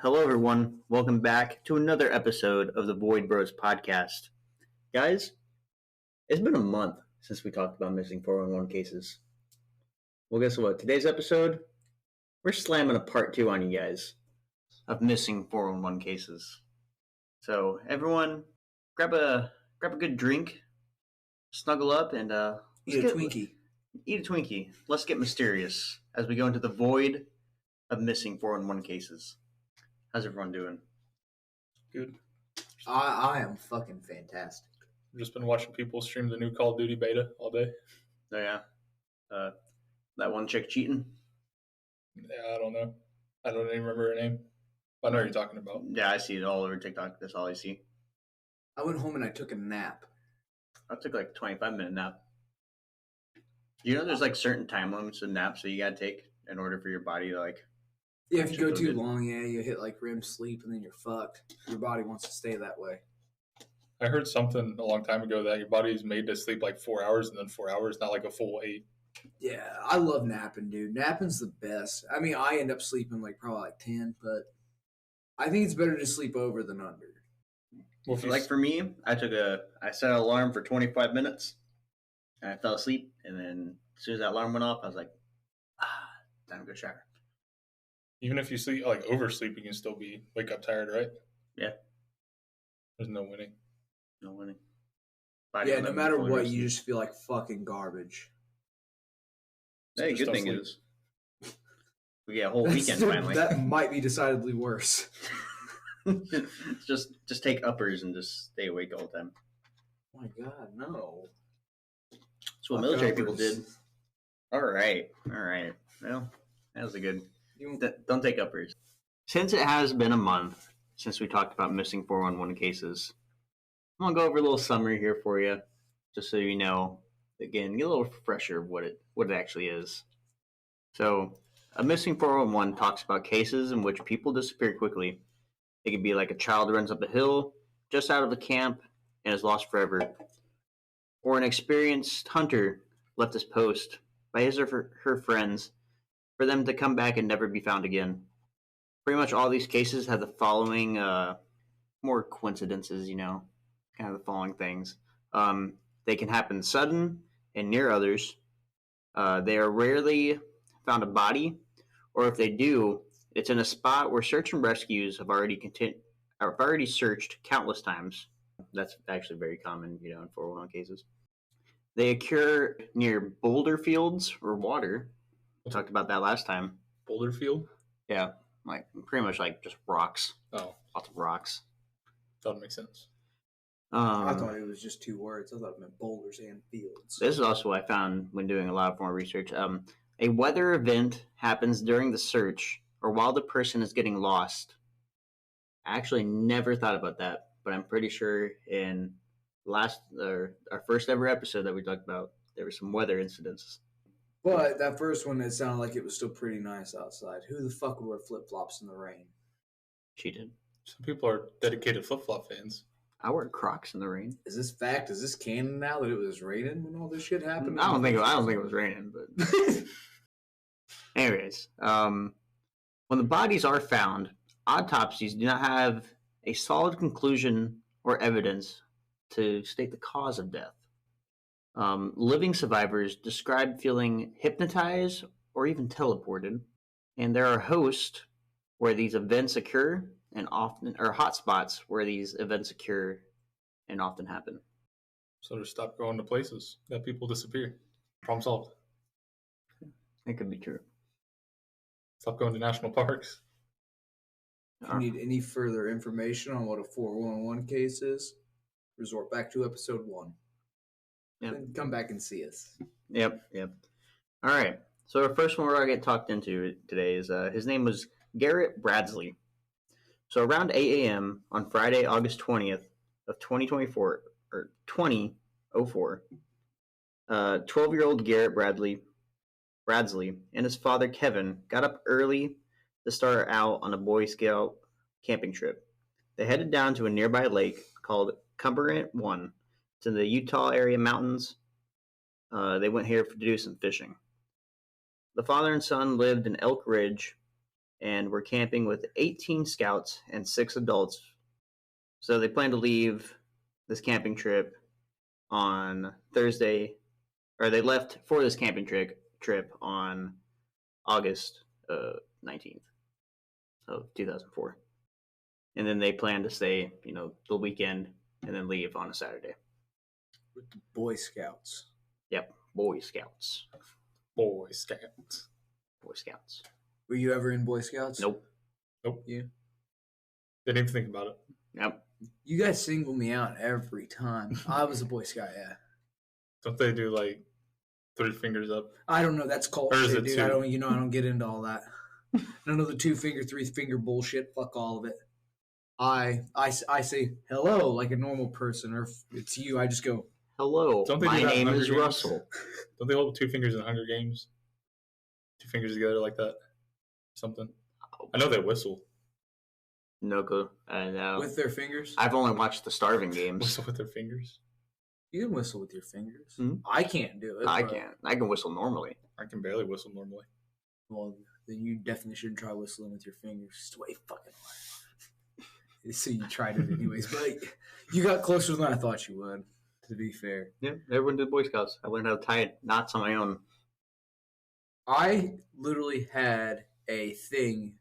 Hello everyone. Welcome back to another episode of the Void Bros podcast. Guys, it's been a month since we talked about missing 411 cases. Well, guess what? Today's episode, we're slamming a part 2 on you guys of missing 411 cases. So, everyone, grab a good drink, snuggle up, and eat a Twinkie. Eat a Twinkie. Let's get mysterious as we go into the void of missing 411 cases. How's everyone doing? Good. I am fucking fantastic. I've just been watching people stream the new Call of Duty beta all day. Oh, yeah. That one chick cheating? Yeah, I don't know. I don't even remember her name. I know what you're talking about. Yeah, I see it all over TikTok. That's all I see. I went home and I took a nap. I took like a 25-minute nap. You know there's like certain time limits of naps that you gotta take in order for your body to like... Yeah, if you go too long, you hit like REM sleep and then you're fucked. Your body wants to stay that way. I heard something a long time ago that your body is made to sleep like 4 hours and then 4 hours, not like a full 8. Yeah, I love napping, dude. Napping's the best. I mean, I end up sleeping like probably like 10, but I think it's better to sleep over than under. Well, for me, I set an alarm for 25 minutes and I fell asleep, and then as soon as that alarm went off, I was like, time to go shower. Even if you sleep like oversleep, you can still wake up tired, right? Yeah. There's no winning. No winning. Yeah, no matter what, you just feel like fucking garbage. Hey, good thing is we get a whole weekend finally. That might be decidedly worse. just take uppers and just stay awake all the time. Oh my God, no. That's what military people did. All right. Well, that was a good... Don't take uppers. Since it has been a month since we talked about missing 411 cases, I'm going to go over a little summary here for you, just so you know, again, get a little refresher of what it actually is. So, a missing 411 talks about cases in which people disappear quickly. It could be like a child runs up a hill just out of the camp and is lost forever, or an experienced hunter left his post by his or her friends for them to come back and never be found again. Pretty much all these cases have the following more coincidences, kind of the following things. They can happen sudden and near others. They are rarely found a body, or if they do, it's in a spot where search and rescues have already searched countless times. That's actually very common, in 411 cases. They occur near boulder fields or water. We talked about that last time. Boulder field? Yeah, like pretty much like just rocks. Oh. Lots of rocks. That makes sense. I thought it was just 2 words. I thought it meant boulders and fields. This is also what I found when doing a lot more research. A weather event happens during the search or while the person is getting lost. I actually never thought about that, but I'm pretty sure in our first ever episode that we talked about, there were some weather incidents. But that first one, it sounded like it was still pretty nice outside. Who the fuck would wear flip-flops in the rain? She did. Some people are dedicated flip-flop fans. I wear Crocs in the rain. Is this fact? Is this canon now that it was raining when all this shit happened? I don't think it was raining, but anyways, when the bodies are found, autopsies do not have a solid conclusion or evidence to state the cause of death. Living survivors describe feeling hypnotized or even teleported, and there are hosts where these events occur and often are hotspots where these events occur and often happen. So just stop going to places that people disappear. Problem solved. It could be true. Stop going to national parks. If you need any further information on what a 411 case is, resort back to episode 1. Yep. Then come back and see us. Yep. All right. So our first one we're going to get talked into today is his name was Garrett Bardsley. So around 8 a.m. on Friday, August 20th of 2024, or 2004, 12-year-old Garrett Bardsley and his father, Kevin, got up early to start out on a Boy Scout camping trip. They headed down to a nearby lake called Cumberland 1. It's in the Utah area mountains. They went here to do some fishing. The father and son lived in Elk Ridge, and were camping with 18 scouts and 6 adults. So they plan to leave this camping trip on Thursday, or they left for this camping trip on August 19th of 2004. And then they plan to stay, the weekend and then leave on a Saturday. With the Boy Scouts. Yep, Boy Scouts. Boy Scouts. Boy Scouts. Were you ever in Boy Scouts? Nope. Yeah. Didn't even think about it. Yep. You guys single me out every time. I was a Boy Scout, yeah. Don't they do like 3 fingers up? I don't know. That's cult Or is shit, it dude. 2? I don't get into all that. None of the 2 finger, 3 finger bullshit. Fuck all of it. I say hello like a normal person, or if it's you, I just go hello. My name is Russell. Don't they hold 2 fingers in Hunger Games? 2 fingers together like that? Something. I know they whistle. No clue. I know. With their fingers? I've only watched the Starving Games. Whistle with their fingers? You can whistle with your fingers. Hmm? I can't do it. I can't. I can whistle normally. I can barely whistle normally. Well, then you definitely shouldn't try whistling with your fingers. It's way fucking hard. So you tried it anyways, but you got closer than I thought you would, to be fair. Yeah, everyone did Boy Scouts. I learned how to tie knots on my own. I literally had a thing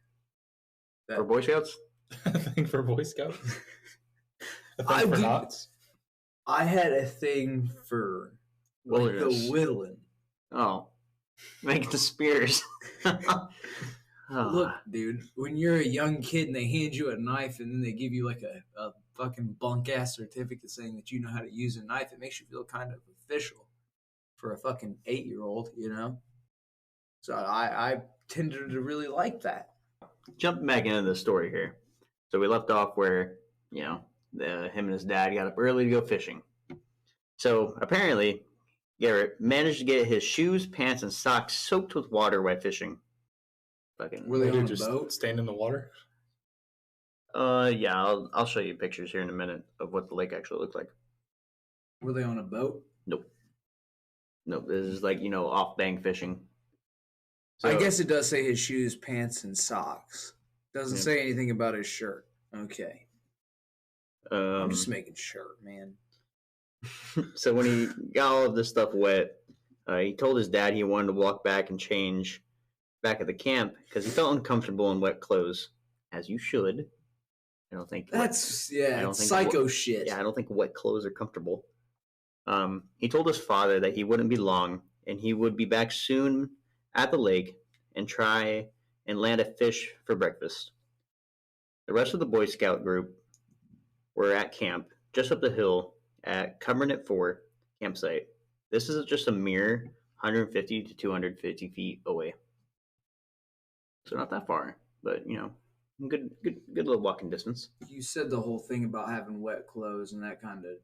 For Boy Scouts? A thing for Boy Scouts? A thing for knots? I had a thing for the whittling. Oh. Make the spears. Look, dude, when you're a young kid and they hand you a knife and then they give you like a fucking bunk-ass certificate saying that you know how to use a knife, it makes you feel kind of official for a fucking 8-year-old, So I tended to really like that. Jumping back into the story here. So we left off where, him and his dad got up early to go fishing. So apparently, Garrett managed to get his shoes, pants, and socks soaked with water while fishing. Were they on a just boat? Staying in the water? Yeah, I'll show you pictures here in a minute of what the lake actually looked like. Were they on a boat? Nope. This is off bank fishing. So, I guess it does say his shoes, pants, and socks. Doesn't say anything about his shirt. Okay. I'm just making sure, man. So when he got all of this stuff wet, he told his dad he wanted to walk back and change back at the camp because he felt uncomfortable in wet clothes, as you should. I don't think that's psycho shit. Yeah, I don't think wet clothes are comfortable. He told his father that he wouldn't be long and he would be back soon at the lake and try and land a fish for breakfast. The rest of the Boy Scout group were at camp just up the hill at Covenant 4 campsite. This is just a mere 150 to 250 feet away. So not that far, but good little walking distance. You said the whole thing about having wet clothes and that kind of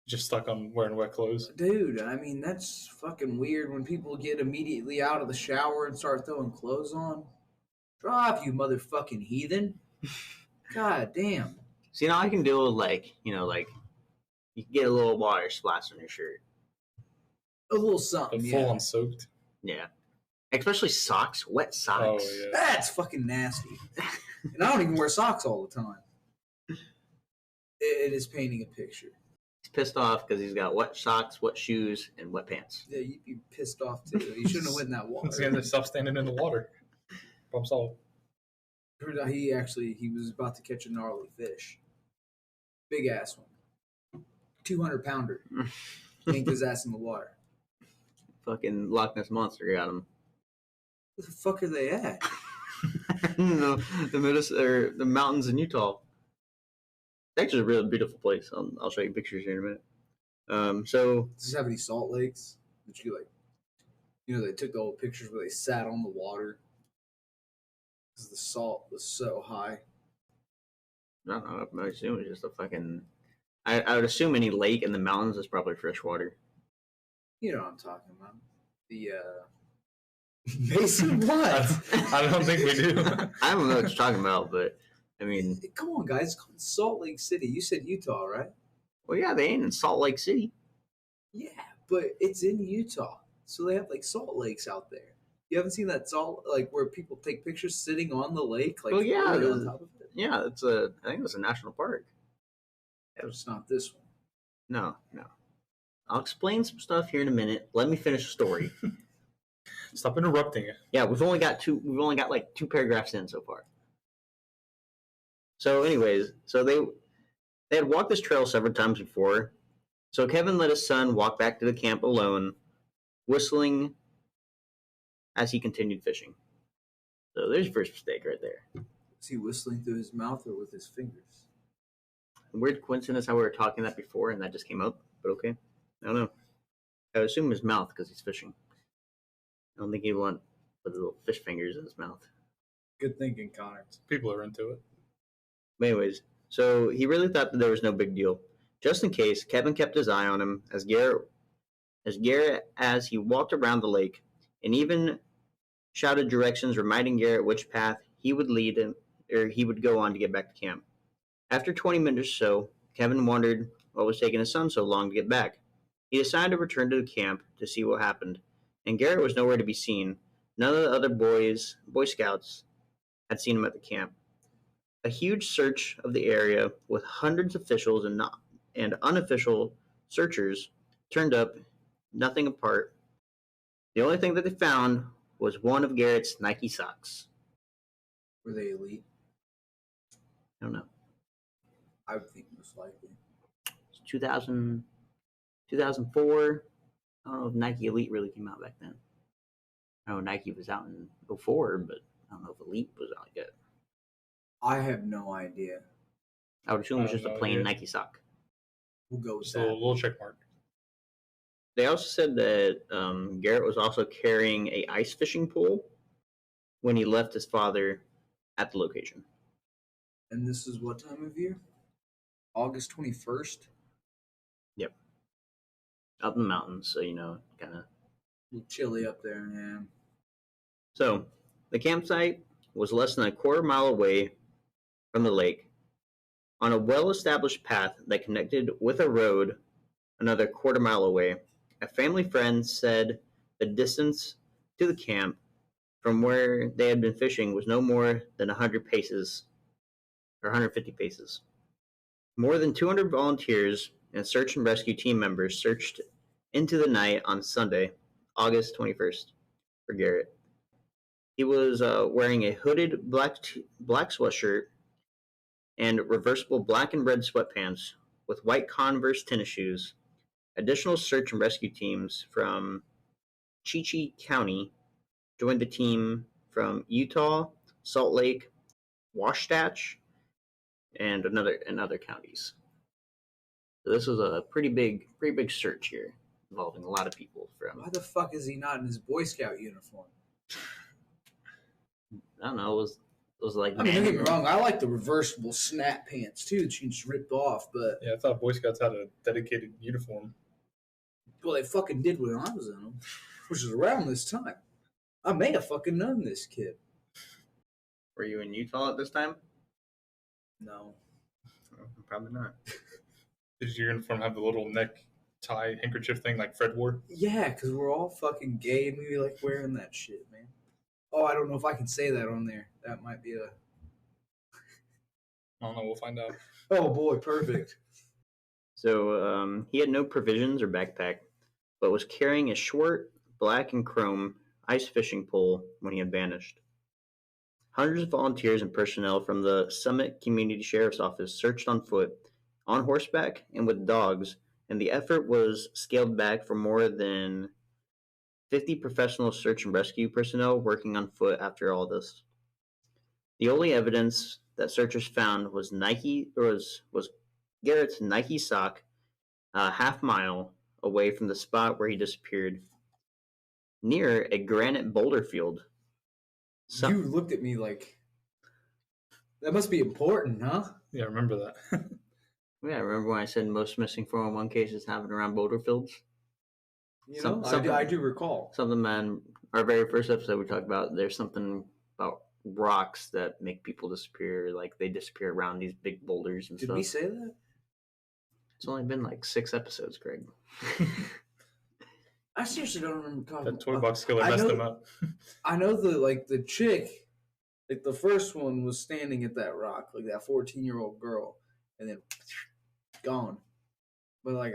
just stuck on wearing wet clothes. Dude, I mean, that's fucking weird when people get immediately out of the shower and start throwing clothes on. Drop, you motherfucking heathen. God damn. See, now I can deal with you can get a little water splash on your shirt. A little something, but full on soaked. Yeah. Especially socks, wet socks. Oh, yeah. That's fucking nasty. And I don't even wear socks all the time. It is painting a picture. He's pissed off because he's got wet socks, wet shoes, and wet pants. Yeah, you'd be pissed off too. You shouldn't have went in that water. He's gonna stop standing in the water. Problem solved. He was about to catch a gnarly fish. Big ass one. 200-pounder. Yanked his ass in the water. Fucking Loch Ness Monster got him. Where the fuck are they at? No, the mountains in Utah. It's actually a really beautiful place. I'll show you pictures here in a minute. So does this have any salt lakes? That you they took the old pictures where they sat on the water because the salt was so high. I don't know. I assume it's just a fucking. I would assume any lake in the mountains is probably fresh water. You know what I'm talking about. The Mason what? I don't think we do. I don't know what you're talking about, but I mean, come on, guys. It's called Salt Lake City. You said Utah, right? Well, yeah, they ain't in Salt Lake City. Yeah, but it's in Utah, so they have salt lakes out there. You haven't seen that? It's all like where people take pictures sitting on the lake, like yeah, on top of it. Yeah, I think it's a national park. It's not this one. No. I'll explain some stuff here in a minute. Let me finish the story. Stop interrupting. Yeah, we've only got like 2 paragraphs in so far. So, anyways, they had walked this trail several times before. So Kevin let his son walk back to the camp alone, whistling as he continued fishing. So there's your first mistake right there. Is he whistling through his mouth or with his fingers? Weird coincidence how we were talking that before and that just came up, but okay. I don't know. I would assume his mouth because he's fishing. I don't think he'd want the little fish fingers in his mouth. Good thinking, Connor. People are into it. But anyways, so he really thought that there was no big deal. Just in case, Kevin kept his eye on him as he walked around the lake, and even shouted directions reminding Garrett which path he would lead him, or he would go on to get back to camp. After 20 minutes or so, Kevin wondered what was taking his son so long to get back. He decided to return to the camp to see what happened, and Garrett was nowhere to be seen. None of the other Boy Scouts had seen him at the camp. A huge search of the area with hundreds of officials and unofficial searchers turned up, nothing apart. The only thing that they found was one of Garrett's Nike socks. Were they elite? I don't know. I would think most likely. It's 2004. I don't know if Nike Elite really came out back then. I know Nike was out in 2004, but I don't know if Elite was out yet. I have no idea. I would assume it was just a plain Nike sock. We'll go with So that. a little check mark. They also said that Garrett was also carrying a ice fishing pole when he left his father at the location. And this is what time of year? August 21st? Yep. Up in the mountains, so kind of. A little chilly up there, yeah. So, the campsite was less than a quarter mile away from the lake, on a well-established path that connected with a road another quarter mile away. A family friend said the distance to the camp from where they had been fishing was no more than 100 paces, or 150 paces. More than 200 volunteers and search and rescue team members searched into the night on Sunday, August 21st, for Garrett. He was wearing a hooded black sweatshirt and reversible black and red sweatpants with white Converse tennis shoes. Additional search and rescue teams from Chi County joined the team from Utah, Salt Lake, Wasatch, and other counties. So this was a pretty big search here, involving a lot of people from. Why the fuck is he not in his Boy Scout uniform? I don't know. It was like. I mean, don't get me wrong. I like the reversible snap pants too that you can just rip off. But yeah, I thought Boy Scouts had a dedicated uniform. Well, they fucking did when I was in them, which was around this time. I may have fucking known this kid. Were you in Utah at this time? No. Probably not. Did your uniform have the little neck tie handkerchief thing like Fred wore? Yeah, because we're all fucking gay and we like wearing that shit, man. Oh, I don't know if I can say that on there. That might be a... I don't know. We'll find out. Oh, boy. Perfect. So he had no provisions or backpack, but was carrying a short, black and chrome ice fishing pole when he had vanished. Hundreds of volunteers and personnel from the Summit Community Sheriff's Office searched on foot, on horseback, and with dogs, and the effort was scaled back for more than 50 professional search and rescue personnel working on foot after all this. The only evidence that searchers found was Garrett's Nike sock, a half mile away from the spot where he disappeared, near a granite boulder field. You looked at me like, that must be important, huh? Yeah, I remember that. Yeah, remember when I said most missing 411 cases happen around boulder fields? I do recall. Something, man, our very first episode we talked about, there's something about rocks that make people disappear, like they disappear around these big boulders and stuff. Did we say that? It's only been like 6 episodes, Greg. I seriously don't remember talking. That toy box killer messed them up. I know the chick, like the first one was standing at that rock, like that 14-year-old girl, and then gone. But like,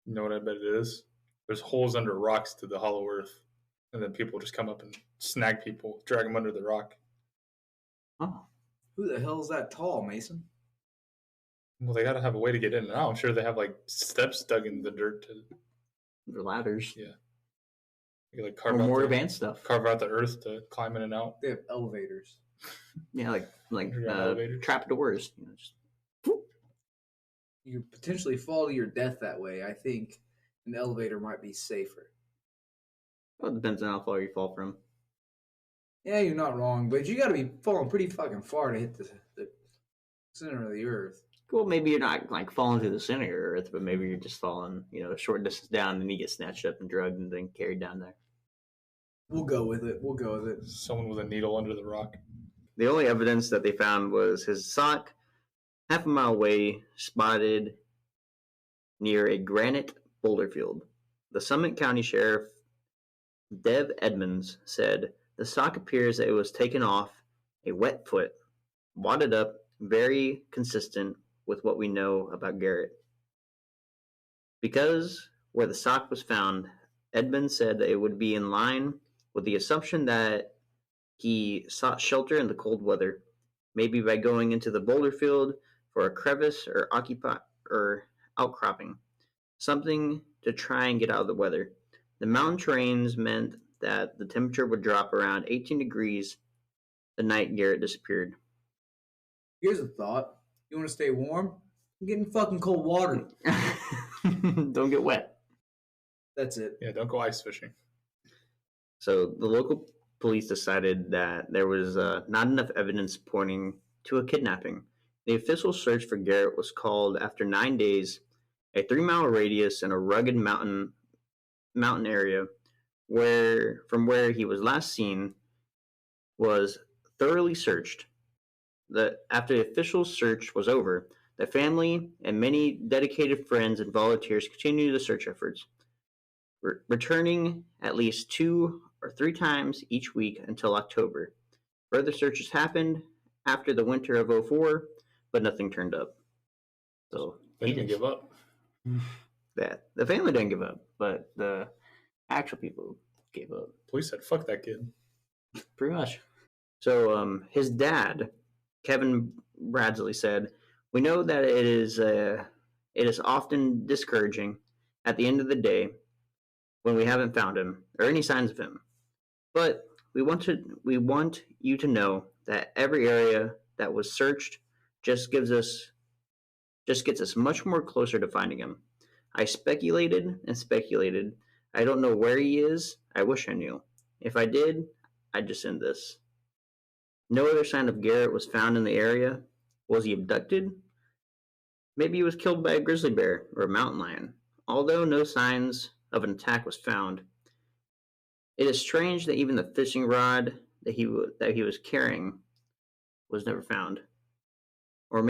you know what I bet it is? There's holes under rocks to the Hollow Earth, and then people just come up and snag people, drag them under the rock. Oh, who the hell is that tall, Mason? Well, they got to have a way to get in and out. I'm sure they have like steps dug in the dirt to. The ladders. Yeah. You like carve or out more advanced stuff. Carve out the earth to climb in and out. They have elevators. Yeah, like trap doors. Just, you could potentially fall to your death that way. I think an elevator might be safer. Well, it depends on how far you fall from. Yeah, you're not wrong, but you got to be falling pretty fucking far to hit the center of the earth. Well, maybe you're not like falling to the center of the earth, but maybe you're just falling, a short distance down, and you get snatched up and drugged and then carried down there. We'll go with it. Someone with a needle under the rock. The only evidence that they found was his sock, half a mile away, spotted near a granite boulder field. The Summit County Sheriff, Dev Edmonds, said the sock appears that it was taken off a wet foot, wadded up, very consistent with what we know about Garrett. Because where the sock was found, Edmonds said that it would be in line with the assumption that he sought shelter in the cold weather, maybe by going into the boulder field for a crevice or outcropping, something to try and get out of the weather. The mountain terrains meant that the temperature would drop around 18 degrees the night Garrett disappeared. Here's a thought. You want to stay warm? Get in fucking cold water. Don't get wet. That's it. Yeah, don't go ice fishing. So the local police decided that there was not enough evidence pointing to a kidnapping. The official search for Garrett was called after 9 days. A 3-mile radius in a rugged mountain area from where he was last seen was thoroughly searched. After the official search was over, the family and many dedicated friends and volunteers continued the search efforts, returning at least 2 or 3 times each week until October. Further searches happened after the winter of 2004, but nothing turned up. So they didn't give up. The family didn't give up, but the actual people gave up. Police said, "Fuck that kid." Pretty much. So his dad, Kevin Bardsley, said, "We know that it is often discouraging at the end of the day when we haven't found him or any signs of him. But we want you to know that every area that was searched just gets us much more closer to finding him. I speculated and speculated. I don't know where he is. I wish I knew. If I did, I'd just end this. No other sign of Garrett was found in the area. Was he abducted? Maybe he was killed by a grizzly bear or a mountain lion. Although no signs of an attack was found, it is strange that even the fishing rod that he was carrying was never found. Or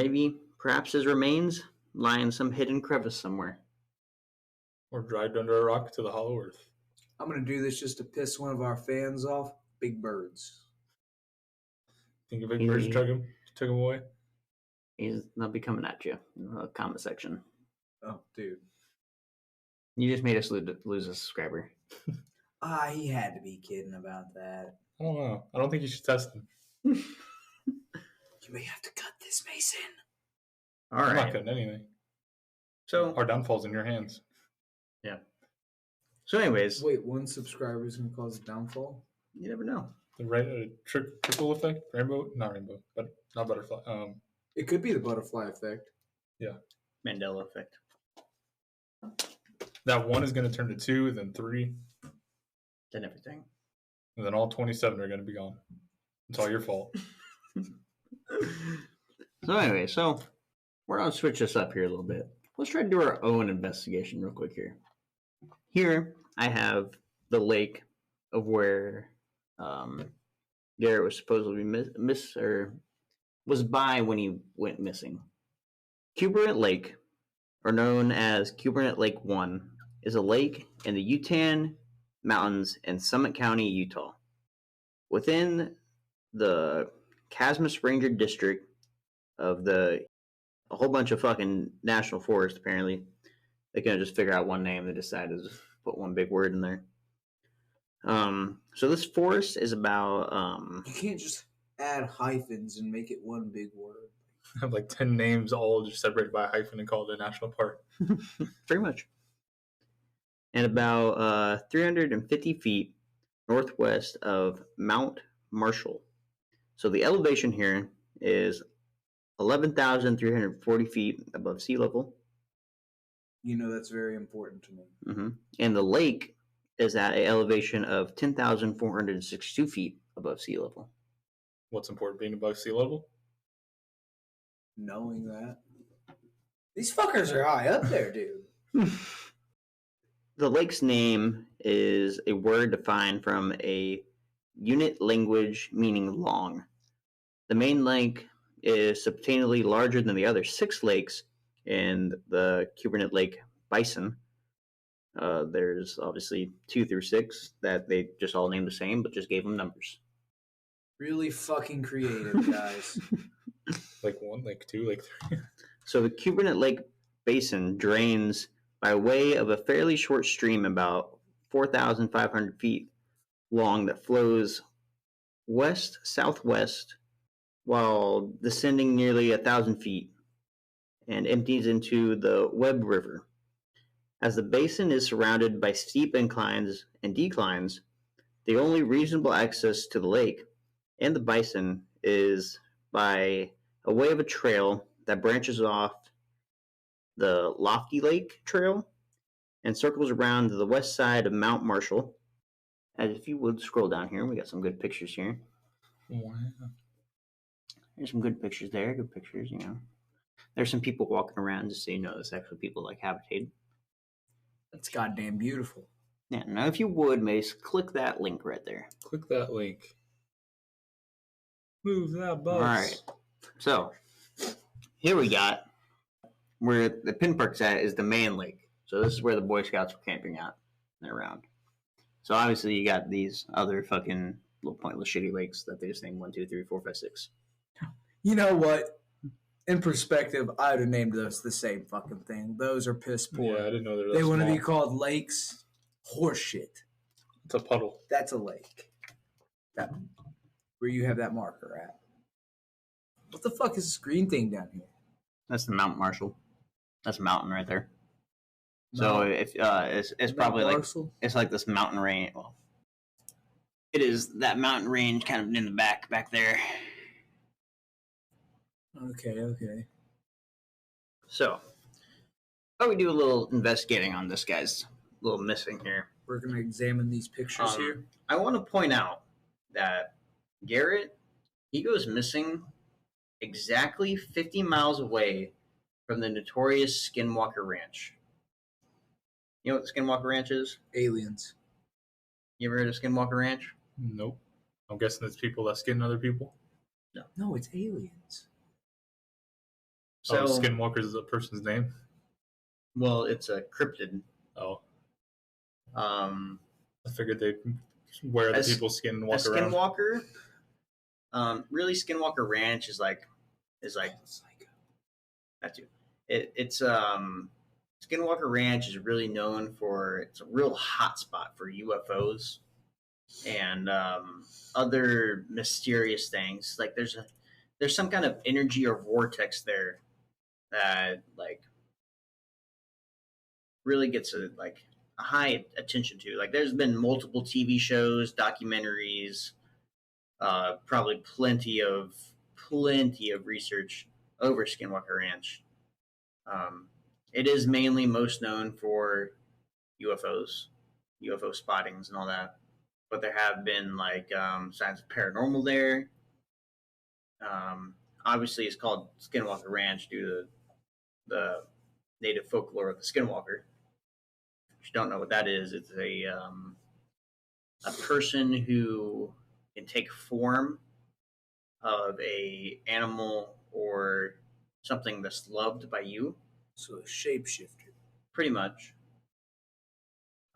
perhaps his remains lie in some hidden crevice somewhere. Or dragged under a rock to the Hollow Earth. I'm going to do this just to piss one of our fans off. Big Birds. Think of Big Birds took him away? He's not be coming at you in the comment section. Oh, dude. You just made us lose a subscriber. He had to be kidding about that. I don't know. I don't think you should test him. You may have to cut this, Mason. All right. I'm not cutting anything. So our downfall's in your hands. Yeah. So anyways. Wait, one subscriber is going to cause a downfall? You never know. The triple effect? Not rainbow, but not butterfly. It could be the butterfly effect. Yeah. Mandela effect. That 1 is going to turn to 2, then 3. Then everything. And then all 27 are going to be gone. It's all your fault. So anyway, we're going to switch this up here a little bit. Let's try to do our own investigation real quick here. Here, I have the lake of where Garrett was supposedly was by when he went missing. Cubernet Lake, or known as Cubernet Lake 1, is a lake in the Yutan Mountains in Summit County, Utah. Within the Casmus Ranger District of a whole bunch of fucking national forest, apparently. They couldn't just figure out one name. They decided to put one big word in there. So this forest is about... You can't just add hyphens and make it one big word. Have like 10 names all just separated by a hyphen and call it a national park. Pretty much. And about 350 feet northwest of Mount Marshall. So the elevation here is 11,340 feet above sea level. You know that's very important to me. Mm-hmm. And the lake is at an elevation of 10,462 feet above sea level. What's important being above sea level? Knowing that. These fuckers are high up there, dude. The lake's name is a word defined from a unit language meaning long. The main lake is substantially larger than the other 6 lakes in the Kubernetes Lake Basin. There's obviously 2 through 6 that they just all named the same, but just gave them numbers. Really fucking creative, guys. Like 1, like 2, like 3. So the Kubernetes Lake Basin drains by way of a fairly short stream about 4,500 feet long that flows west-southwest while descending nearly 1,000 feet and empties into the Webb River. As the basin is surrounded by steep inclines and declines, the only reasonable access to the lake and the basin is by a way of a trail that branches off the Lofty Lake Trail and circles around to the west side of Mount Marshall. As if you would scroll down here, we got some good pictures here. Wow. There's some good pictures there, good pictures, you know. There's some people walking around just so you know there's actually people like habitated. That's goddamn beautiful. Yeah, now if you would, Mace, click that link right there. Click that link. Move that bus. All right. So, here we got where the pin park's at is the main lake. So this is where the Boy Scouts were camping out and around. So obviously you got these other fucking little pointless shitty lakes that they just named 1, 2, 3, 4, 5, 6. You know what? In perspective, I would have named those the same fucking thing. Those are piss poor. Yeah, I didn't know they were They that want to small. be called lakes. Horseshit. It's a puddle. That's a lake. That where you have that marker at. What the fuck is this green thing down here? That's the Mount Marshall. That's a mountain right there. So No. if it's probably like Parcel? it's like this mountain range. Well, it is that mountain range kind of in the back there. Okay. So, why we do a little investigating on this guy's little missing here. We're gonna examine these pictures here. I want to point out that Garrett, he goes missing exactly 50 miles away from the notorious Skinwalker Ranch. You know what the Skinwalker Ranch is? Aliens. You ever heard of Skinwalker Ranch? Nope. I'm guessing it's people that skin other people. No, it's aliens. So, Skinwalkers is a person's name. well, it's a cryptid. Oh, Um, I figured they'd wear the A- people's skin and a walk around. Skinwalker. Really, Skinwalker Ranch is like that too. It's Skinwalker Ranch is really known for it's a real hot spot for UFOs and other mysterious things. Like there's some kind of energy or vortex there that like really gets a high attention to. Like there's been multiple TV shows, documentaries, probably plenty of research over Skinwalker Ranch. It is mainly most known for UFOs, UFO spottings, and all that. But there have been signs of paranormal there. Obviously, it's called Skinwalker Ranch due to the native folklore of the Skinwalker. If you don't know what that is, it's a person who can take form of a animal or something that's loved by you. So a shapeshifter. Pretty much.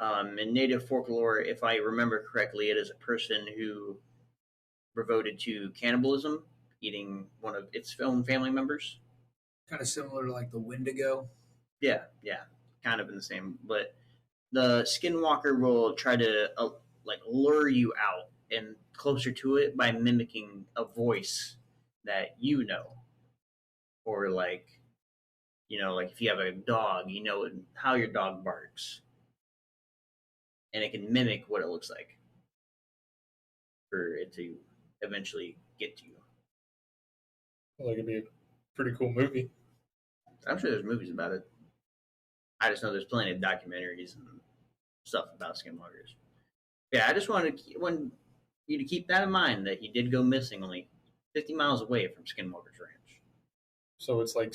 In native folklore, if I remember correctly, it is a person who reverted to cannibalism, eating one of its own family members. Kind of similar to like the Wendigo. Yeah, kind of in the same. But the skinwalker will try to lure you out and closer to it by mimicking a voice that you know, or like if you have a dog, you know how your dog barks, and it can mimic what it looks like for it to eventually get to you. Like it'd be a pretty cool movie. I'm sure there's movies about it. I just know there's plenty of documentaries and stuff about skinwalkers. Yeah, I just want you to keep that in mind, that he did go missing only 50 miles away from Skinwalker's Ranch. So it's like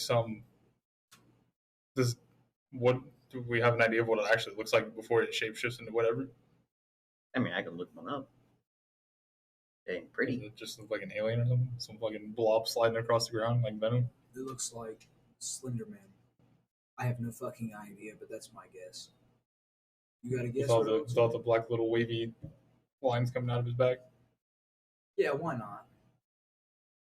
what do we have an idea of what it actually looks like before it shapeshifts into whatever? I mean, I can look one up. It ain't pretty. Does it just look like an alien or something? Some fucking blob sliding across the ground like Venom? It looks like Slender Man. I have no fucking idea, but that's my guess. You got to guess? With all the black little wavy lines coming out of his back? Yeah, why not?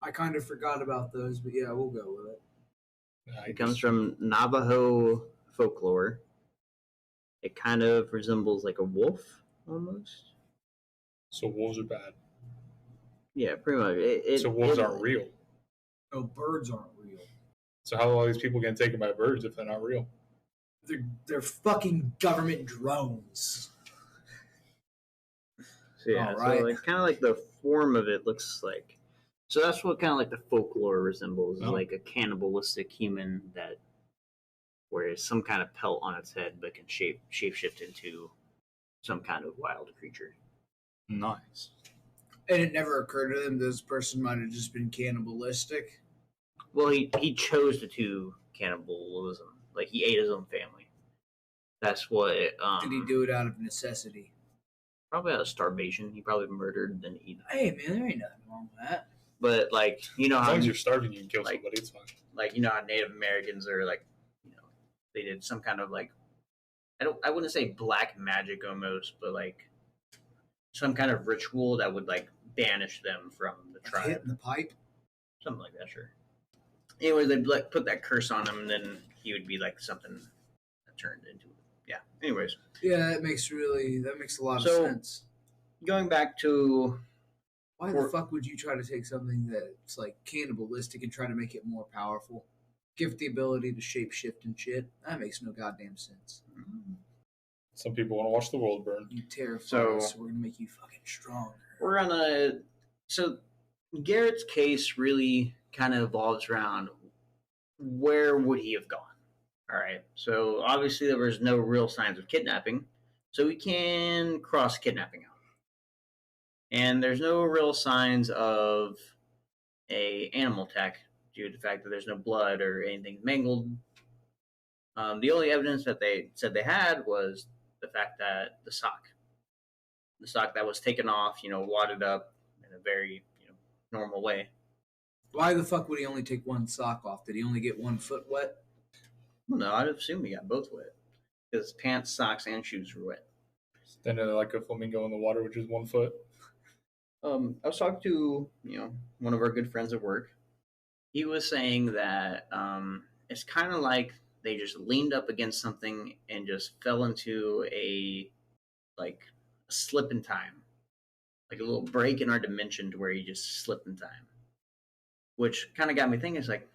I kind of forgot about those, but yeah, we'll go with it. It comes from Navajo folklore. It kind of resembles like a wolf, almost. So wolves are bad. Yeah, pretty much. So wolves aren't real. No, birds aren't real. So how are all these people getting taken by birds if they're not real? They're fucking government drones. So yeah, right. So like kind of like the form of it looks like. So that's what kind of like the folklore resembles, is like a cannibalistic human that wears some kind of pelt on its head but can shapeshift into some kind of wild creature. Nice. And it never occurred to them this person might have just been cannibalistic? Well, he chose to do cannibalism. Like, he ate his own family. That's what... Did he do it out of necessity? Probably out of starvation. He probably murdered and eaten. Hey, man, there ain't nothing wrong with that. But, like, you know how... As long as you're starving, you can kill somebody, it's fine. Like, you know how Native Americans are, like, they did some kind of, like... I wouldn't say black magic almost, but, like, some kind of ritual that would, like, banish them from the tribe. Hitting the pipe? Something like that, sure. Anyway, they'd like put that curse on him, and then he would be like something that turned into it. Yeah. Anyways. Yeah, that makes a lot of sense. Going back to why the fuck would you try to take something that's like cannibalistic and try to make it more powerful? Give it the ability to shapeshift and shit. That makes no goddamn sense. Some people want to watch the world burn. You terrify us, so we're gonna make you fucking stronger. So Garrett's case really kind of evolves around where would he have gone. All right, so obviously there was no real signs of kidnapping, so we can cross kidnapping out, and there's no real signs of a animal attack due to the fact that there's no blood or anything mangled. The only evidence that they said they had was the fact that the sock that was taken off, wadded up in a very normal way. Why the fuck would he only take one sock off? Did he only get one foot wet? Well, no, I'd assume he got both wet. Because pants, socks, and shoes were wet. Standing like a flamingo in the water, which is 1 foot. I was talking to, one of our good friends at work. He was saying that it's kind of like they just leaned up against something and just fell into a slip in time. Like a little break in our dimension to where he just slipped in time. Which kind of got me thinking, it's like,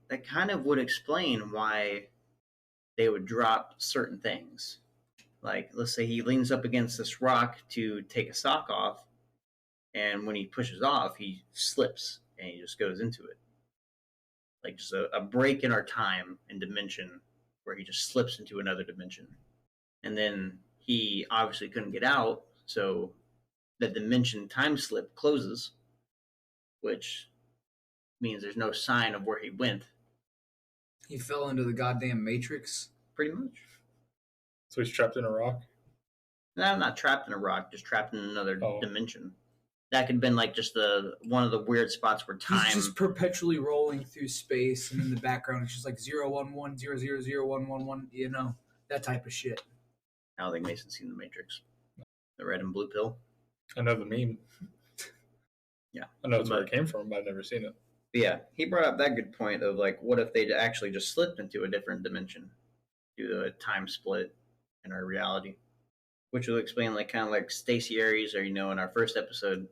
that kind of would explain why they would drop certain things. Like, let's say he leans up against this rock to take a sock off, and when he pushes off, he slips, and he just goes into it. Like, just a break in our time and dimension where he just slips into another dimension. And then he obviously couldn't get out, so the dimension time slip closes, which means there's no sign of where he went. He fell into the goddamn Matrix? Pretty much. So he's trapped in a rock? No, I'm not trapped in a rock, just trapped in another dimension. That could have been like just one of the weird spots where time... He's just perpetually rolling through space, and in the background it's just like 011, 0001111, that type of shit. I don't think Mason's seen The Matrix. The red and blue pill. I know the meme. Yeah. I know it's where it came from, but I've never seen it. Yeah, he brought up that good point of, like, what if they actually just slipped into a different dimension due to a time split in our reality? Which will explain, like, kind of like Stacey Aries, or, in our first episode,